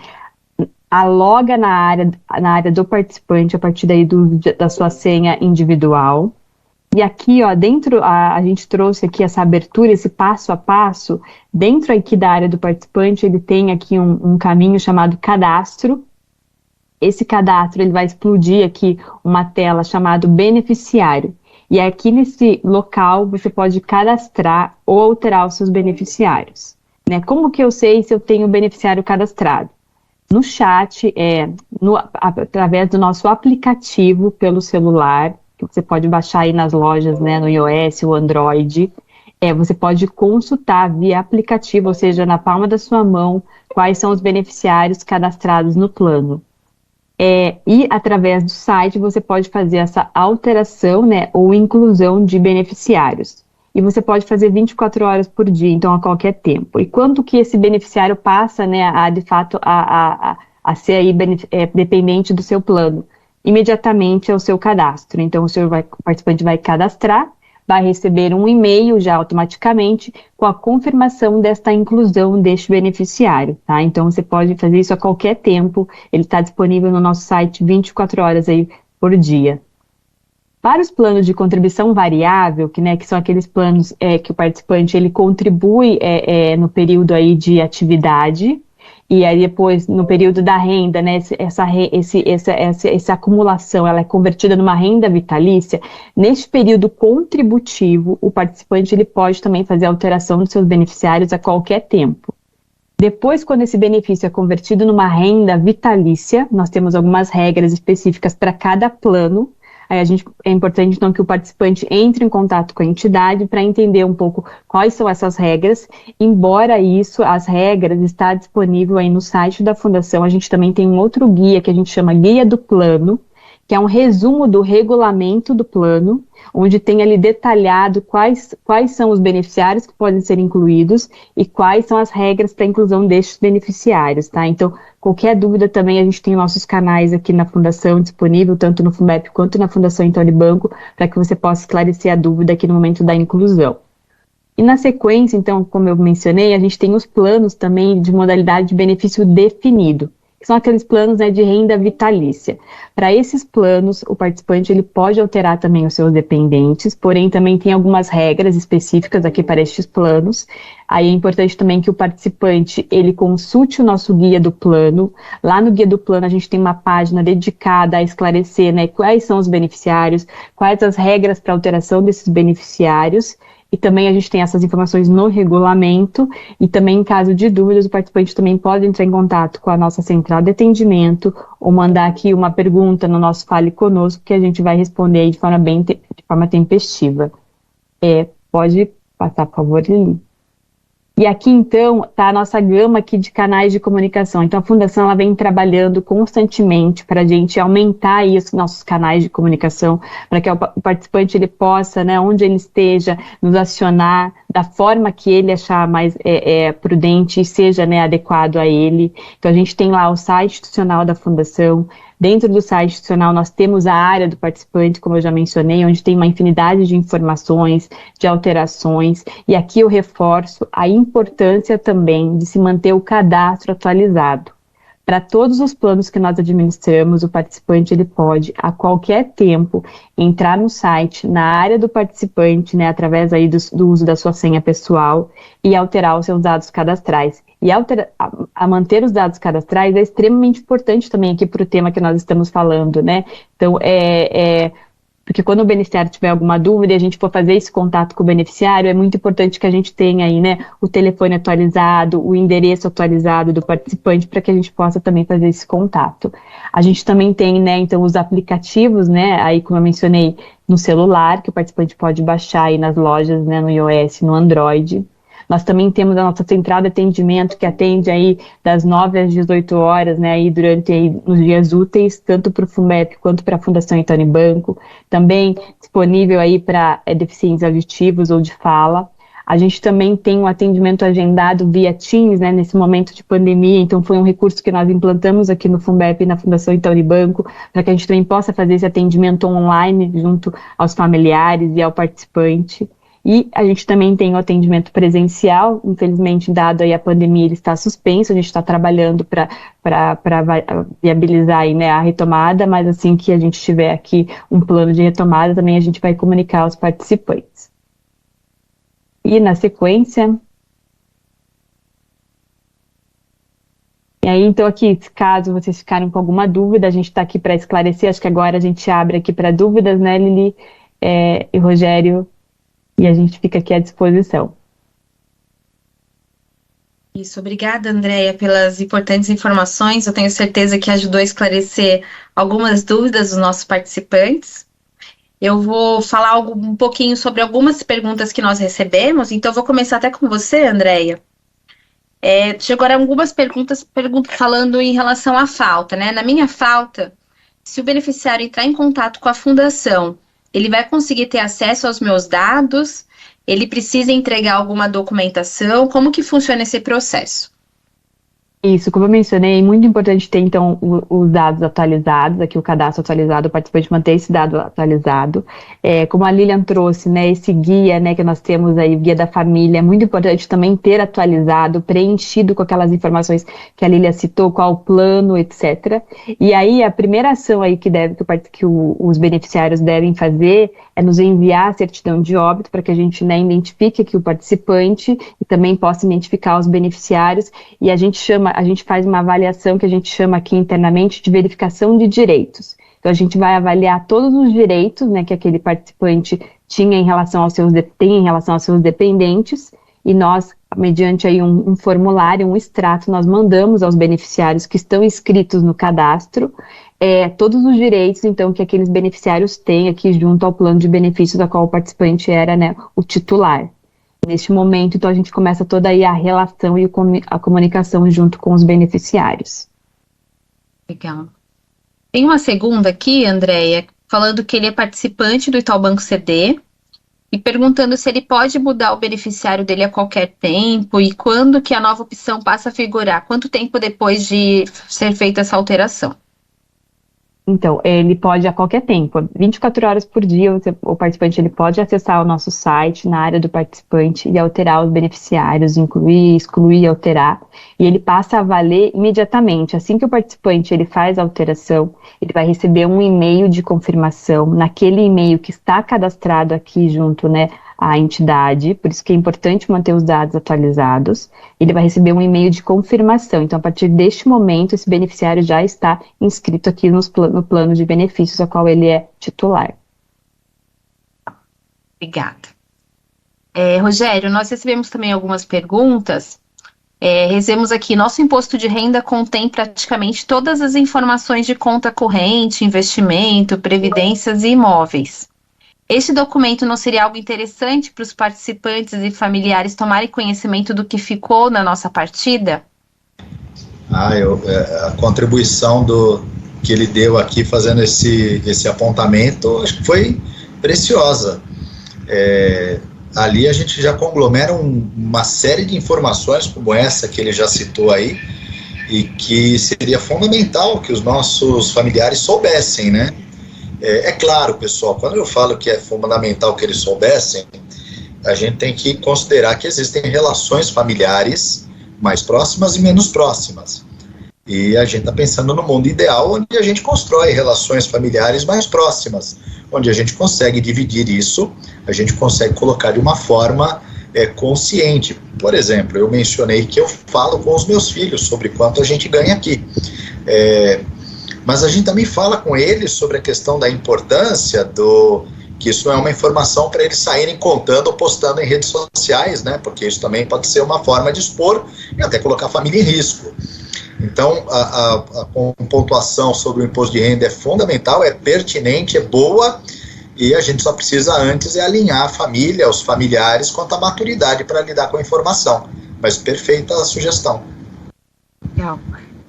E: loga na área do participante a partir daí da sua senha individual. E aqui, ó, dentro, a gente trouxe aqui essa abertura, esse passo a passo. Dentro aqui da área do participante, ele tem aqui um caminho chamado cadastro. Esse cadastro, ele vai explodir aqui uma tela chamada beneficiário. E aqui nesse local, você pode cadastrar ou alterar os seus beneficiários. Né? Como que eu sei se eu tenho beneficiário cadastrado? No chat, através do nosso aplicativo pelo celular, que você pode baixar aí nas lojas, né, no iOS ou Android, você pode consultar via aplicativo, ou seja, na palma da sua mão, quais são os beneficiários cadastrados no plano. E através do site você pode fazer essa alteração, né, ou inclusão de beneficiários. E você pode fazer 24 horas por dia, então a qualquer tempo. E quanto que esse beneficiário passa, né, de fato, a ser aí dependente do seu plano? Imediatamente ao seu cadastro. Então o participante vai cadastrar, vai receber um e-mail já automaticamente com a confirmação desta inclusão deste beneficiário, tá? Então você pode fazer isso a qualquer tempo, ele está disponível no nosso site 24 horas aí por dia. Para os planos de contribuição variável, que são aqueles planos que o participante ele contribui no período aí de atividade, e aí depois, no período da renda, né, essa acumulação, ela é convertida numa renda vitalícia. Neste período contributivo, o participante ele pode também fazer alteração dos seus beneficiários a qualquer tempo. Depois, quando esse benefício é convertido numa renda vitalícia, nós temos algumas regras específicas para cada plano. Aí é importante, então, que o participante entre em contato com a entidade para entender um pouco quais são essas regras. Embora isso, as regras está disponível aí no site da Fundação. A gente também tem um outro guia que a gente chama Guia do Plano, que é um resumo do regulamento do plano, onde tem ali detalhado quais são os beneficiários que podem ser incluídos e quais são as regras para a inclusão destes beneficiários, tá? Então, qualquer dúvida também, a gente tem nossos canais aqui na Fundação disponível, tanto no Funbep quanto na Fundação Itaú Unibanco, para que você possa esclarecer a dúvida aqui no momento da inclusão. E na sequência, então, como eu mencionei, a gente tem os planos também de modalidade de benefício definido, que são aqueles planos, né, de renda vitalícia. Para esses planos, o participante ele pode alterar também os seus dependentes, porém também tem algumas regras específicas aqui para estes planos. Aí é importante também que o participante ele consulte o nosso guia do plano. Lá no guia do plano a gente tem uma página dedicada a esclarecer, né, quais são os beneficiários, quais as regras para alteração desses beneficiários. E também a gente tem essas informações no regulamento, e também em caso de dúvidas, o participante também pode entrar em contato com a nossa central de atendimento ou mandar aqui uma pergunta no nosso Fale Conosco, que a gente vai responder aí de forma tempestiva. Pode passar, por favor, Lili. E aqui, então, está a nossa gama aqui de canais de comunicação. Então, a Fundação ela vem trabalhando constantemente para a gente aumentar aí os nossos canais de comunicação, para que o participante ele possa, né, onde ele esteja, nos acionar da forma que ele achar mais prudente e seja, né, adequado a ele. Então, a gente tem lá o site institucional da Fundação. Dentro do site institucional, nós temos a área do participante, como eu já mencionei, onde tem uma infinidade de informações, de alterações, e aqui eu reforço a importância também de se manter o cadastro atualizado. Para todos os planos que nós administramos, o participante ele pode, a qualquer tempo, entrar no site, na área do participante, né, através aí do uso da sua senha pessoal, e alterar os seus dados cadastrais. E a manter os dados cadastrais é extremamente importante também aqui para o tema que nós estamos falando, né? Então, porque quando o beneficiário tiver alguma dúvida e a gente for fazer esse contato com o beneficiário, é muito importante que a gente tenha aí, né, o telefone atualizado, o endereço atualizado do participante, para que a gente possa também fazer esse contato. A gente também tem, né, então, os aplicativos, né, aí como eu mencionei, no celular, que o participante pode baixar aí nas lojas, né, no iOS, no Android. Nós também temos a nossa central de atendimento, que atende aí das 9 às 18 horas, né, aí durante aí, os dias úteis, tanto para o Funbep quanto para a Fundação Itaú Unibanco. Também disponível aí para deficientes auditivos ou de fala. A gente também tem um atendimento agendado via Teams, né, nesse momento de pandemia, então foi um recurso que nós implantamos aqui no Funbep e na Fundação Itaú Unibanco, para que a gente também possa fazer esse atendimento online junto aos familiares e ao participante. E a gente também tem o atendimento presencial, infelizmente, dado aí a pandemia, ele está suspenso, a gente está trabalhando para viabilizar aí, né, a retomada, mas assim que a gente tiver aqui um plano de retomada, também a gente vai comunicar aos participantes. E na sequência... E aí, então, aqui, caso vocês ficarem com alguma dúvida, a gente está aqui para esclarecer, acho que agora a gente abre aqui para dúvidas, né, Lili e Rogério? E a gente fica aqui à disposição.
D: Isso, obrigada, Andréia, pelas importantes informações. Eu tenho certeza que ajudou a esclarecer algumas dúvidas dos nossos participantes. Eu vou falar um pouquinho sobre algumas perguntas que nós recebemos, então eu vou começar até com você, Andréia. Chegou algumas perguntas falando em relação à falta, né? Na minha falta, se o beneficiário entrar em contato com a fundação, ele vai conseguir ter acesso aos meus dados? Ele precisa entregar alguma documentação? Como que funciona esse processo?
E: Isso, como eu mencionei, é muito importante ter, então, os dados atualizados, aqui o cadastro atualizado, o participante manter esse dado atualizado. Como a Lilian trouxe, né, esse guia, né, que nós temos aí, o guia da família, é muito importante também ter atualizado, preenchido com aquelas informações que a Lilian citou, qual o plano, etc. E aí, a primeira ação aí que os beneficiários devem fazer é nos enviar a certidão de óbito, para que a gente, né, identifique aqui o participante e também possa identificar os beneficiários, e a gente faz uma avaliação que a gente chama aqui internamente de verificação de direitos. Então, a gente vai avaliar todos os direitos, né, que aquele participante tem em relação aos seus dependentes, e nós, mediante aí um formulário, um extrato, nós mandamos aos beneficiários que estão inscritos no cadastro, todos os direitos, então, que aqueles beneficiários têm aqui junto ao plano de benefícios da qual o participante era, né, o titular. Neste momento, então, a gente começa toda aí a relação e a comunicação junto com os beneficiários.
D: Legal. Tem uma segunda aqui, Andréia, falando que ele é participante do Itaú Banco CD e perguntando se ele pode mudar o beneficiário dele a qualquer tempo e quando que a nova opção passa a figurar, quanto tempo depois de ser feita essa alteração.
E: Então, ele pode a qualquer tempo, 24 horas por dia, o participante ele pode acessar o nosso site na área do participante e alterar os beneficiários, incluir, excluir, alterar, e ele passa a valer imediatamente. Assim que o participante ele faz a alteração, ele vai receber um e-mail de confirmação, naquele e-mail que está cadastrado aqui junto, né, à entidade, por isso que é importante manter os dados atualizados. Ele vai receber um e-mail de confirmação, então a partir deste momento esse beneficiário já está inscrito aqui no plano de benefícios a qual ele é titular.
D: Obrigada. Rogério, nós recebemos também algumas perguntas. Recebemos aqui, nosso imposto de renda contém praticamente todas as informações de conta corrente, investimento, previdências e imóveis. Este documento não seria algo interessante para os participantes e familiares tomarem conhecimento do que ficou na nossa partida?
C: A contribuição que ele deu aqui fazendo esse apontamento, acho que foi preciosa. Ali a gente já conglomera uma série de informações como essa que ele já citou aí, e que seria fundamental que os nossos familiares soubessem, né? É claro, pessoal, quando eu falo que é fundamental que eles soubessem, a gente tem que considerar que existem relações familiares mais próximas e menos próximas. E a gente está pensando no mundo ideal, onde a gente constrói relações familiares mais próximas, onde a gente consegue dividir isso, a gente consegue colocar de uma forma consciente. Por exemplo, eu mencionei que eu falo com os meus filhos sobre quanto a gente ganha aqui. Mas a gente também fala com eles sobre a questão da importância que isso não é uma informação para eles saírem contando ou postando em redes sociais, né? Porque isso também pode ser uma forma de expor e até colocar a família em risco. Então, a pontuação sobre o imposto de renda é fundamental, é pertinente, é boa, e a gente só precisa antes alinhar a família, os familiares, quanto à maturidade para lidar com a informação. Mas perfeita a sugestão.
D: Legal.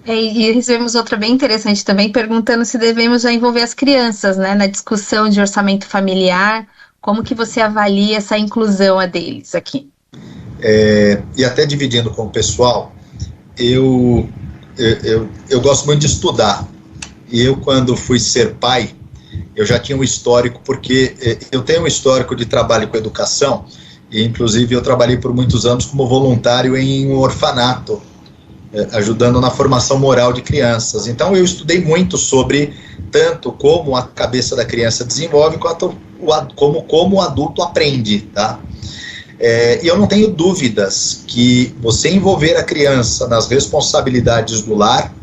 D: E recebemos outra bem interessante também, perguntando se devemos já envolver as crianças, né, na discussão de orçamento familiar, como que você avalia essa inclusão deles aqui?
C: E até dividindo com o pessoal, eu gosto muito de estudar, e eu quando fui ser pai, eu já tinha um histórico, porque eu tenho um histórico de trabalho com educação, e inclusive eu trabalhei por muitos anos como voluntário em um orfanato, ajudando na formação moral de crianças. Então eu estudei muito sobre tanto como a cabeça da criança desenvolve, quanto como o adulto aprende, tá? E eu não tenho dúvidas que você envolver a criança nas responsabilidades do lar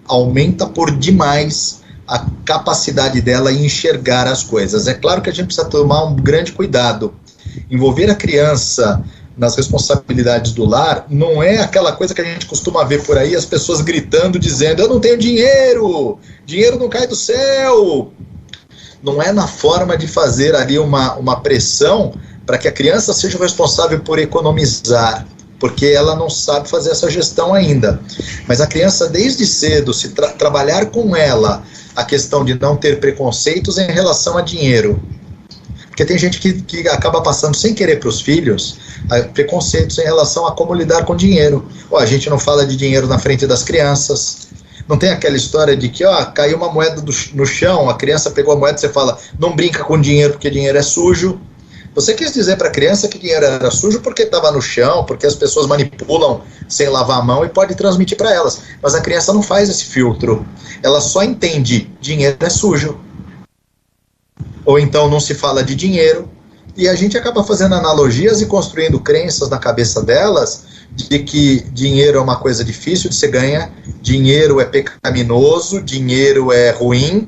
C: aumenta por demais a capacidade dela em enxergar as coisas. É claro que a gente precisa tomar um grande cuidado. Envolver a criança nas responsabilidades do lar não é aquela coisa que a gente costuma ver por aí, as pessoas gritando, dizendo, eu não tenho dinheiro, dinheiro não cai do céu. Não é na forma de fazer ali uma pressão para que a criança seja responsável por economizar. porque ela não sabe fazer essa gestão ainda. Mas a criança, desde cedo, se trabalhar com ela a questão de não ter preconceitos em relação a dinheiro. Porque tem gente que acaba passando sem querer para os filhos preconceitos em relação a como lidar com dinheiro. A gente não fala de dinheiro na frente das crianças. Não tem aquela história de que caiu uma moeda no chão, a criança pegou a moeda e você fala, não brinca com dinheiro porque dinheiro é sujo. Você quis dizer para a criança que dinheiro era sujo porque estava no chão, porque as pessoas manipulam sem lavar a mão e pode transmitir para elas. Mas a criança não faz esse filtro. Ela só entende dinheiro é sujo. Ou então não se fala de dinheiro. E a gente acaba fazendo analogias e construindo crenças na cabeça delas de que dinheiro é uma coisa difícil de se ganhar, dinheiro é pecaminoso, dinheiro é ruim.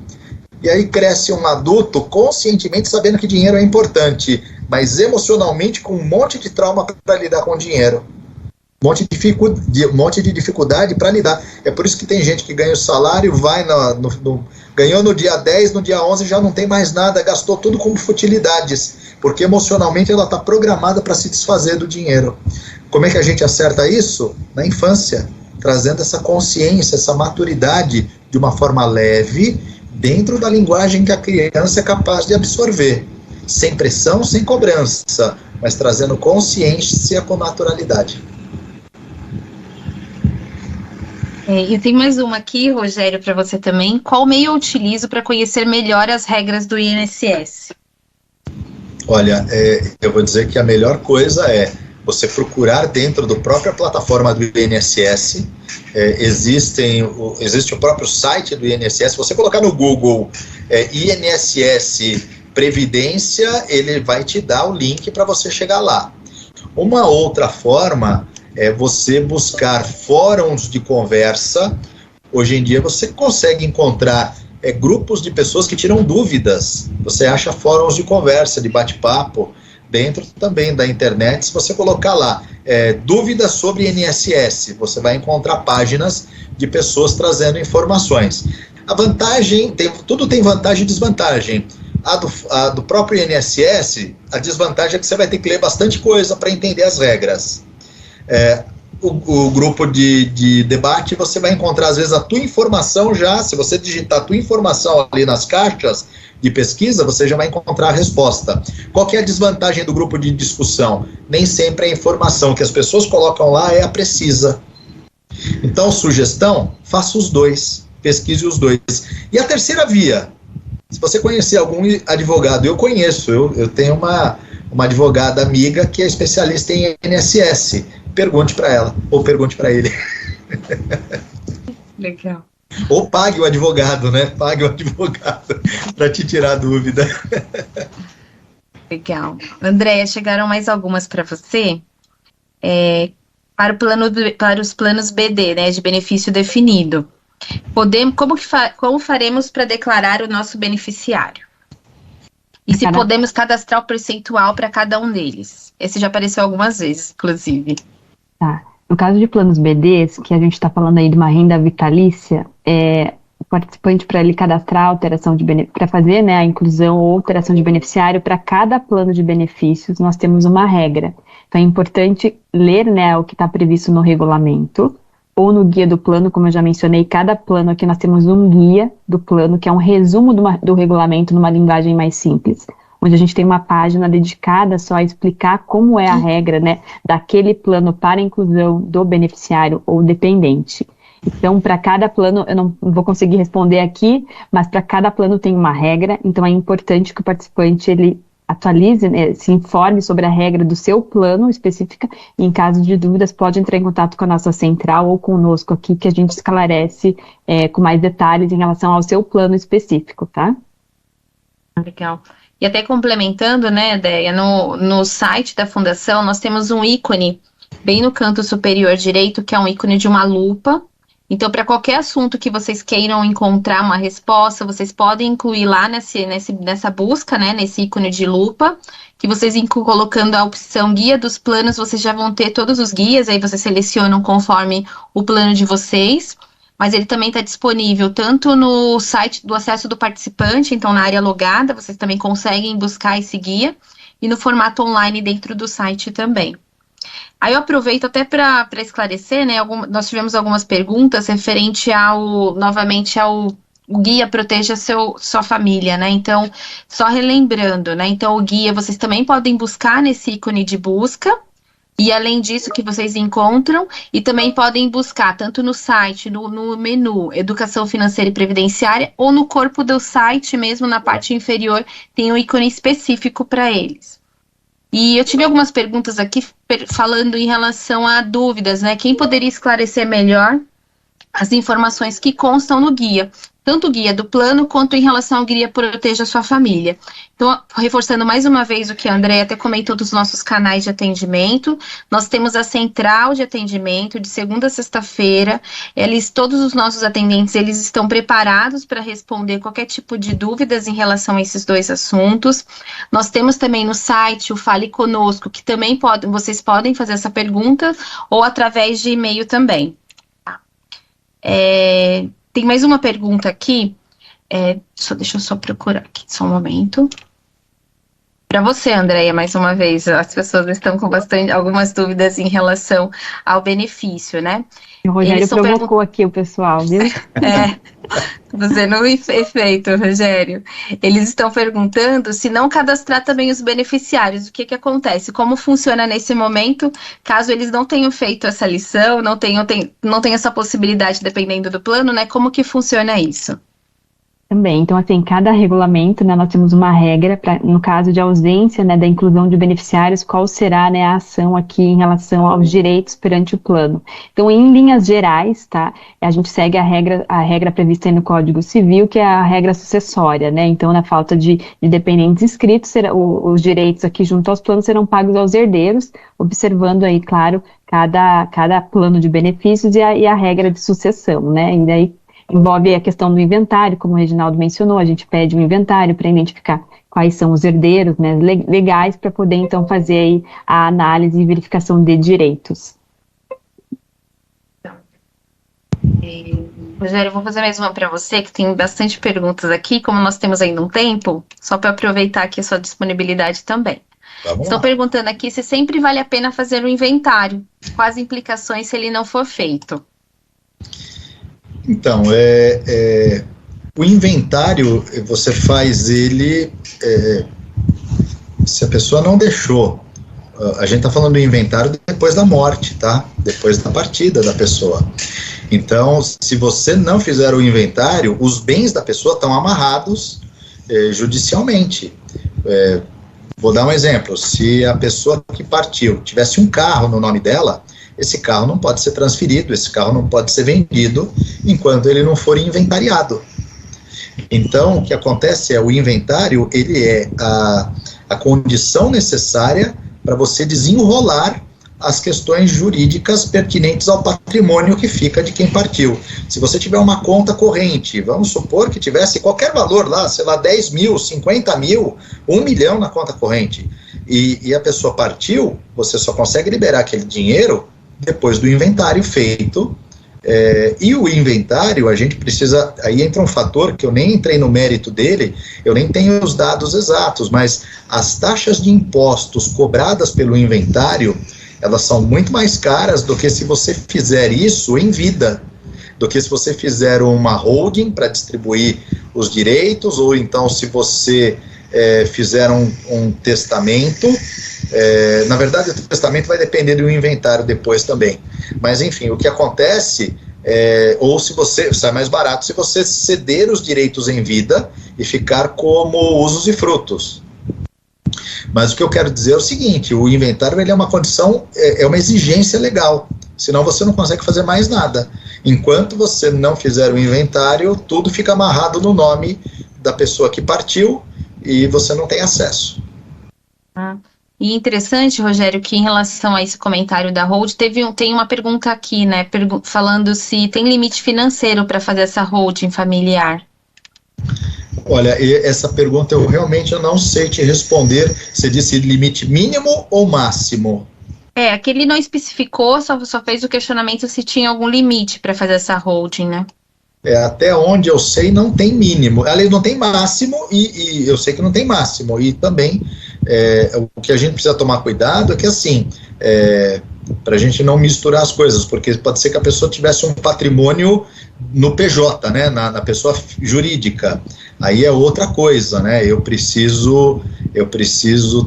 C: E aí cresce um adulto conscientemente sabendo que dinheiro é importante, mas emocionalmente com um monte de trauma para lidar com o dinheiro. Um monte de dificuldade para lidar. É por isso que tem gente que ganha o salário, vai ganhou no dia 10, no dia 11 já não tem mais nada, gastou tudo com futilidades, porque emocionalmente ela está programada para se desfazer do dinheiro. Como é que a gente acerta isso? Na infância, trazendo essa consciência, essa maturidade de uma forma leve, dentro da linguagem que a criança é capaz de absorver, sem pressão, sem cobrança, mas trazendo consciência com naturalidade.
D: E tem mais uma aqui, Rogério, para você também. Qual meio eu utilizo para conhecer melhor as regras do INSS?
C: Olha, eu vou dizer que a melhor coisa é você procurar dentro da própria plataforma do INSS. Existe o próprio site do INSS. Se você colocar no Google INSS Previdência, ele vai te dar o link para você chegar lá. Uma outra forma é você buscar fóruns de conversa. Hoje em dia você consegue encontrar grupos de pessoas que tiram dúvidas. Você acha fóruns de conversa, de bate-papo, dentro também da internet. Se você colocar lá dúvidas sobre INSS, você vai encontrar páginas de pessoas trazendo informações. A vantagem, tudo tem vantagem e desvantagem. A do próprio INSS, a desvantagem é que você vai ter que ler bastante coisa para entender as regras. O grupo de debate, você vai encontrar às vezes a tua informação já, se você digitar a tua informação ali nas caixas de pesquisa, você já vai encontrar a resposta. Qual que é a desvantagem do grupo de discussão? Nem sempre a informação que as pessoas colocam lá é a precisa. Então, sugestão, faça os dois, pesquise os dois. E a terceira via, se você conhecer algum advogado, eu conheço, eu tenho uma advogada amiga que é especialista em INSS, pergunte para ela, ou pergunte para ele.
D: Legal.
C: Ou pague o advogado, né? Pague o advogado para te tirar a dúvida.
D: Legal. Andréia, chegaram mais algumas para você. Para os planos BD, né, de benefício definido. Como faremos para declarar o nosso beneficiário? E se podemos cadastrar o percentual para cada um deles? Esse já apareceu algumas vezes, inclusive.
E: Tá. No caso de planos BDs, que a gente está falando aí de uma renda vitalícia, o participante, para ele cadastrar alteração de para fazer, né, a inclusão ou alteração de beneficiário, para cada plano de benefícios, nós temos uma regra. Então é importante ler, né, o que está previsto no regulamento, ou no guia do plano, como eu já mencionei, cada plano aqui nós temos um guia do plano, que é um resumo do regulamento numa linguagem mais simples, onde a gente tem uma página dedicada só a explicar como é a regra, né, daquele plano para a inclusão do beneficiário ou dependente. Então, para cada plano, eu não vou conseguir responder aqui, mas para cada plano tem uma regra, então é importante que o participante, ele atualize, né, se informe sobre a regra do seu plano específica, e em caso de dúvidas pode entrar em contato com a nossa central ou conosco aqui, que a gente esclarece com mais detalhes em relação ao seu plano específico, tá?
D: Legal. E até complementando, né, Déia, no site da Fundação nós temos um ícone bem no canto superior direito, que é um ícone de uma lupa. Então, para qualquer assunto que vocês queiram encontrar uma resposta, vocês podem incluir lá nessa busca, né, nesse ícone de lupa, que vocês colocando a opção guia dos planos, vocês já vão ter todos os guias, aí vocês selecionam conforme o plano de vocês, mas ele também está disponível tanto no site do acesso do participante, então na área logada, vocês também conseguem buscar esse guia, e no formato online dentro do site também. Aí eu aproveito até para esclarecer, né? Nós tivemos algumas perguntas referente novamente ao guia Proteja sua família, né? Então, só relembrando, né? Então, o guia vocês também podem buscar nesse ícone de busca. E além disso que vocês encontram, e também podem buscar tanto no site, no menu Educação Financeira e Previdenciária, ou no corpo do site mesmo, na parte inferior, tem um ícone específico para eles. E eu tive algumas perguntas aqui falando em relação a dúvidas, né? Quem poderia esclarecer melhor as informações que constam no guia, tanto o guia do plano quanto em relação ao guia Proteja Sua Família. Então, reforçando mais uma vez o que a Andréia até comentou dos nossos canais de atendimento, nós temos a central de atendimento de segunda a sexta-feira, todos os nossos atendentes, eles estão preparados para responder qualquer tipo de dúvidas em relação a esses dois assuntos. Nós temos também no site o Fale Conosco, que também vocês podem fazer essa pergunta, ou através de e-mail também. Tem mais uma pergunta aqui, deixa eu só procurar aqui, só um momento. Para você, Andréia, mais uma vez, as pessoas estão com algumas dúvidas em relação ao benefício, né?
E: O Rogério provocou aqui o pessoal, viu?
D: Fazendo um efeito, Rogério. Eles estão perguntando se não cadastrar também os beneficiários, o que acontece? Como funciona nesse momento, caso eles não tenham feito essa lição, não tenham essa possibilidade, dependendo do plano, né? Como que funciona isso?
E: Também, então assim, cada regulamento, né, nós temos uma regra, no caso de ausência, né, da inclusão de beneficiários, qual será, né, a ação aqui em relação aos direitos perante o plano. Então, em linhas gerais, tá, a gente segue a regra prevista aí no Código Civil, que é a regra sucessória, né, então na falta de dependentes inscritos, os direitos aqui junto aos planos serão pagos aos herdeiros, observando aí, claro, cada plano de benefícios e a regra de sucessão, né, e daí envolve a questão do inventário, como o Reginaldo mencionou, a gente pede um inventário para identificar quais são os herdeiros, né, legais, para poder então fazer aí a análise e verificação de direitos.
D: Rogério, eu vou fazer mais uma para você, que tem bastante perguntas aqui, como nós temos ainda um tempo, só para aproveitar aqui a sua disponibilidade também. Estão perguntando aqui se sempre vale a pena fazer um inventário, quais implicações se ele não for feito.
C: Então, o inventário, você faz ele, se a pessoa não deixou, a gente está falando do inventário depois da morte, tá? Depois da partida da pessoa. Então, se você não fizer o inventário, os bens da pessoa estão amarrados judicialmente. Vou dar um exemplo, se a pessoa que partiu tivesse um carro no nome dela, esse carro não pode ser transferido, esse carro não pode ser vendido enquanto ele não for inventariado. Então, o que acontece o inventário, ele é a condição necessária para você desenrolar as questões jurídicas pertinentes ao patrimônio que fica de quem partiu. Se você tiver uma conta corrente, vamos supor que tivesse qualquer valor lá, sei lá, 10 mil, 50 mil, 1 milhão na conta corrente, e a pessoa partiu, você só consegue liberar aquele dinheiro depois do inventário feito, e o inventário, a gente precisa, aí entra um fator que eu nem entrei no mérito dele, eu nem tenho os dados exatos, mas as taxas de impostos cobradas pelo inventário, elas são muito mais caras do que se você fizer isso em vida, do que se você fizer uma holding para distribuir os direitos, ou então se você fizer um testamento. Na verdade, o testamento vai depender do inventário depois também. Mas, enfim, o que acontece ou se você, sai mais barato se você ceder os direitos em vida e ficar como usos e frutos. Mas o que eu quero dizer é o seguinte, o inventário ele é uma condição, é uma exigência legal, senão você não consegue fazer mais nada. Enquanto você não fizer o inventário, tudo fica amarrado no nome da pessoa que partiu e você não tem acesso.
D: E interessante, Rogério, que em relação a esse comentário da hold, tem uma pergunta aqui, né, falando se tem limite financeiro para fazer essa holding familiar.
C: Olha, essa pergunta eu realmente não sei te responder. Você disse limite mínimo ou máximo?
D: Aqui ele não especificou, só fez o questionamento se tinha algum limite para fazer essa holding, né?
C: Até onde eu sei não tem mínimo, aliás, não tem máximo e eu sei que não tem máximo, e também o que a gente precisa tomar cuidado é que assim, para a gente não misturar as coisas, porque pode ser que a pessoa tivesse um patrimônio no PJ, né, na pessoa jurídica, aí é outra coisa, né, eu preciso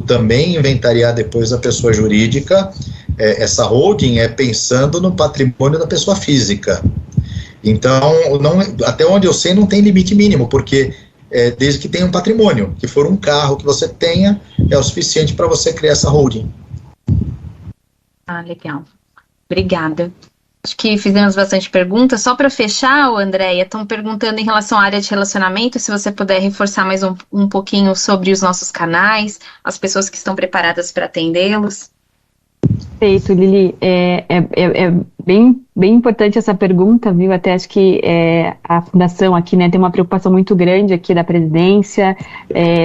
C: também inventariar depois a pessoa jurídica, essa holding pensando no patrimônio da pessoa física. Então, até onde eu sei, não tem limite mínimo, porque desde que tenha um patrimônio, que for um carro que você tenha, é o suficiente para você criar essa holding.
D: Ah, legal. Obrigada. Acho que fizemos bastante perguntas. Só para fechar, Andréia, estão perguntando em relação à área de relacionamento, se você puder reforçar mais um pouquinho sobre os nossos canais, as pessoas que estão preparadas para atendê-los.
E: Perfeito, Lili. É bem importante essa pergunta, viu? Até acho que a Fundação aqui, né, tem uma preocupação muito grande aqui da presidência,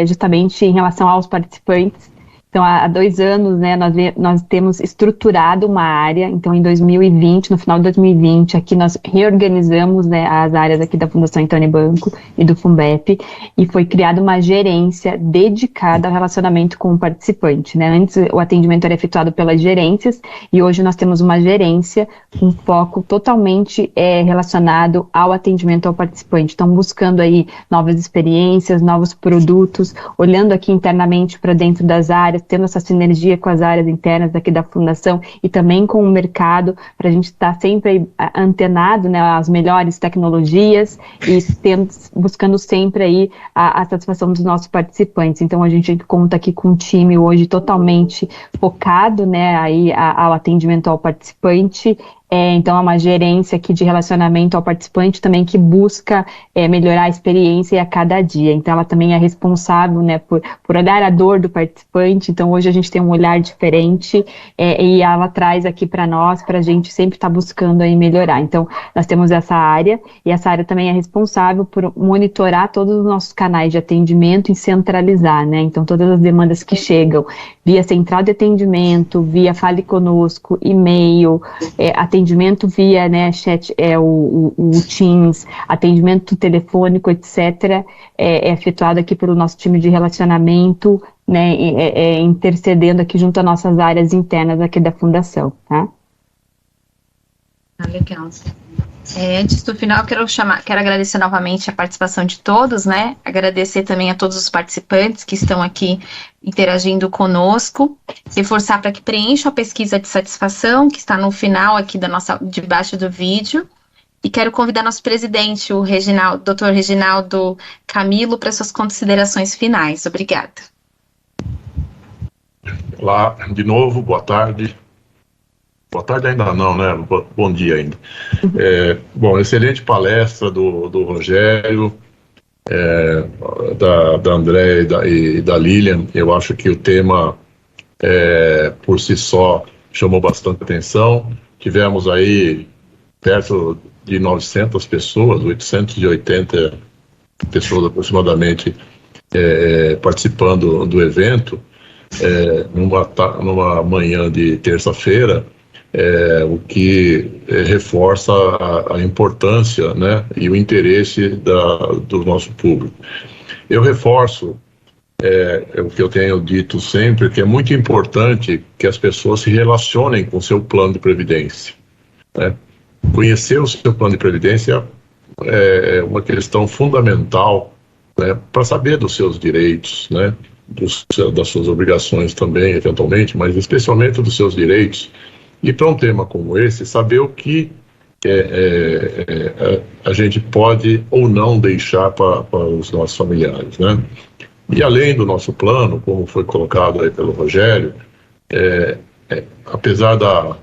E: justamente em relação aos participantes. Então, há 2 anos, né, nós temos estruturado uma área. Então, em 2020, no final de 2020, aqui nós reorganizamos, né, as áreas aqui da Fundação Itaú Unibanco e do Funbep, e foi criada uma gerência dedicada ao relacionamento com o participante, né. Antes, o atendimento era efetuado pelas gerências, e hoje nós temos uma gerência com foco totalmente relacionado ao atendimento ao participante. Então, buscando aí novas experiências, novos produtos, olhando aqui internamente para dentro das áreas, tendo essa sinergia com as áreas internas aqui da Fundação e também com o mercado, para a gente estar sempre antenado, né, às melhores tecnologias e buscando sempre aí a satisfação dos nossos participantes. Então, a gente conta aqui com um time hoje totalmente focado, né, aí ao atendimento ao participante. Então, é uma gerência aqui de relacionamento ao participante também que busca melhorar a experiência a cada dia. Então, ela também é responsável, né, por olhar a dor do participante. Então, hoje a gente tem um olhar diferente e ela traz aqui para nós, para a gente sempre estar buscando aí melhorar. Então, nós temos essa área, e essa área também é responsável por monitorar todos os nossos canais de atendimento e centralizar, né? Então, todas as demandas que chegam via central de atendimento, via Fale Conosco, e-mail, atendimento via, né, chat, o Teams, atendimento telefônico, etc., é efetuado aqui pelo nosso time de relacionamento, né, intercedendo aqui junto às nossas áreas internas aqui da Fundação, tá?
D: Legal. Antes do final, quero agradecer novamente a participação de todos, né? Agradecer também a todos os participantes que estão aqui interagindo conosco, reforçar para que preencham a pesquisa de satisfação que está no final aqui debaixo do vídeo. E quero convidar nosso presidente, o Dr. Reginaldo Camilo, para suas considerações finais. Obrigada.
A: Olá, de novo, boa tarde. Boa tarde ainda não, né? Bom dia ainda. Bom, excelente palestra do Rogério, da André e da Lilian. Eu acho que o tema, por si só, chamou bastante atenção. Tivemos aí perto de 900 pessoas, 880 pessoas aproximadamente, participando do evento, numa manhã de terça-feira, o que reforça a importância, né, e o interesse do nosso público. Eu reforço o que eu tenho dito sempre, que é muito importante que as pessoas se relacionem com o seu plano de previdência, né? Conhecer o seu plano de previdência é uma questão fundamental, né, para saber dos seus direitos, né, das suas obrigações também, eventualmente, mas especialmente dos seus direitos. E para um tema como esse, saber o que a gente pode ou não deixar para os nossos familiares, né? E além do nosso plano, como foi colocado aí pelo Rogério, apesar da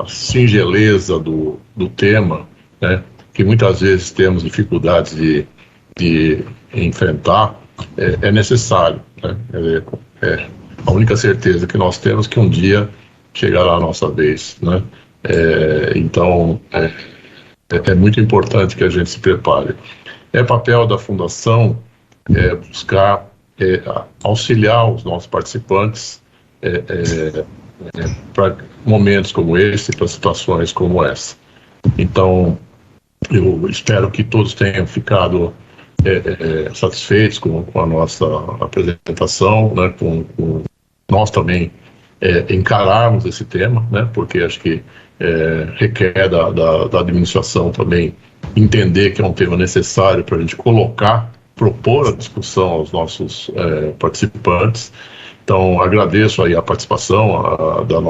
A: singeleza do tema, né, que muitas vezes temos dificuldades de enfrentar, é necessário, né? A única certeza que nós temos é que um dia chegará a nossa vez, né? Então, é muito importante que a gente se prepare. É papel da Fundação buscar auxiliar os nossos participantes para momentos como esse, para situações como essa. Então, eu espero que todos tenham ficado satisfeitos com a nossa apresentação, né? Nós também encararmos esse tema, né, porque acho que requer da administração também entender que é um tema necessário para a gente propor a discussão aos nossos participantes. Então, agradeço aí a participação do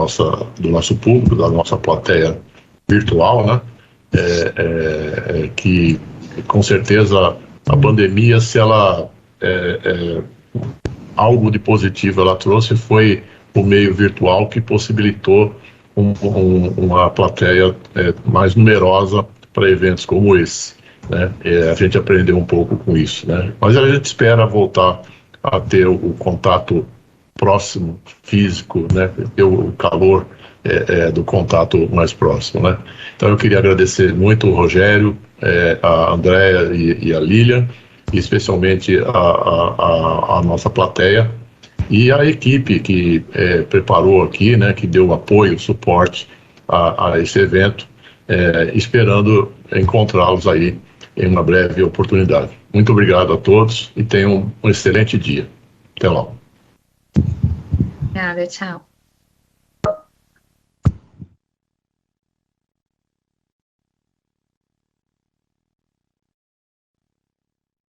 A: nosso público, da nossa plateia virtual, né, que com certeza a pandemia, se ela algo de positivo ela trouxe, foi o meio virtual que possibilitou uma plateia mais numerosa para eventos como esse, né? A gente aprendeu um pouco com isso, né? Mas a gente espera voltar a ter o contato próximo, físico, né? Ter o calor do contato mais próximo, né? Então eu queria agradecer muito o Rogério, a Andréa e a Lilian, e especialmente a nossa plateia e a equipe que preparou aqui, né, que deu apoio, suporte a esse evento, esperando encontrá-los aí em uma breve oportunidade. Muito obrigado a todos e tenham um excelente dia. Até logo.
D: Obrigada, tchau.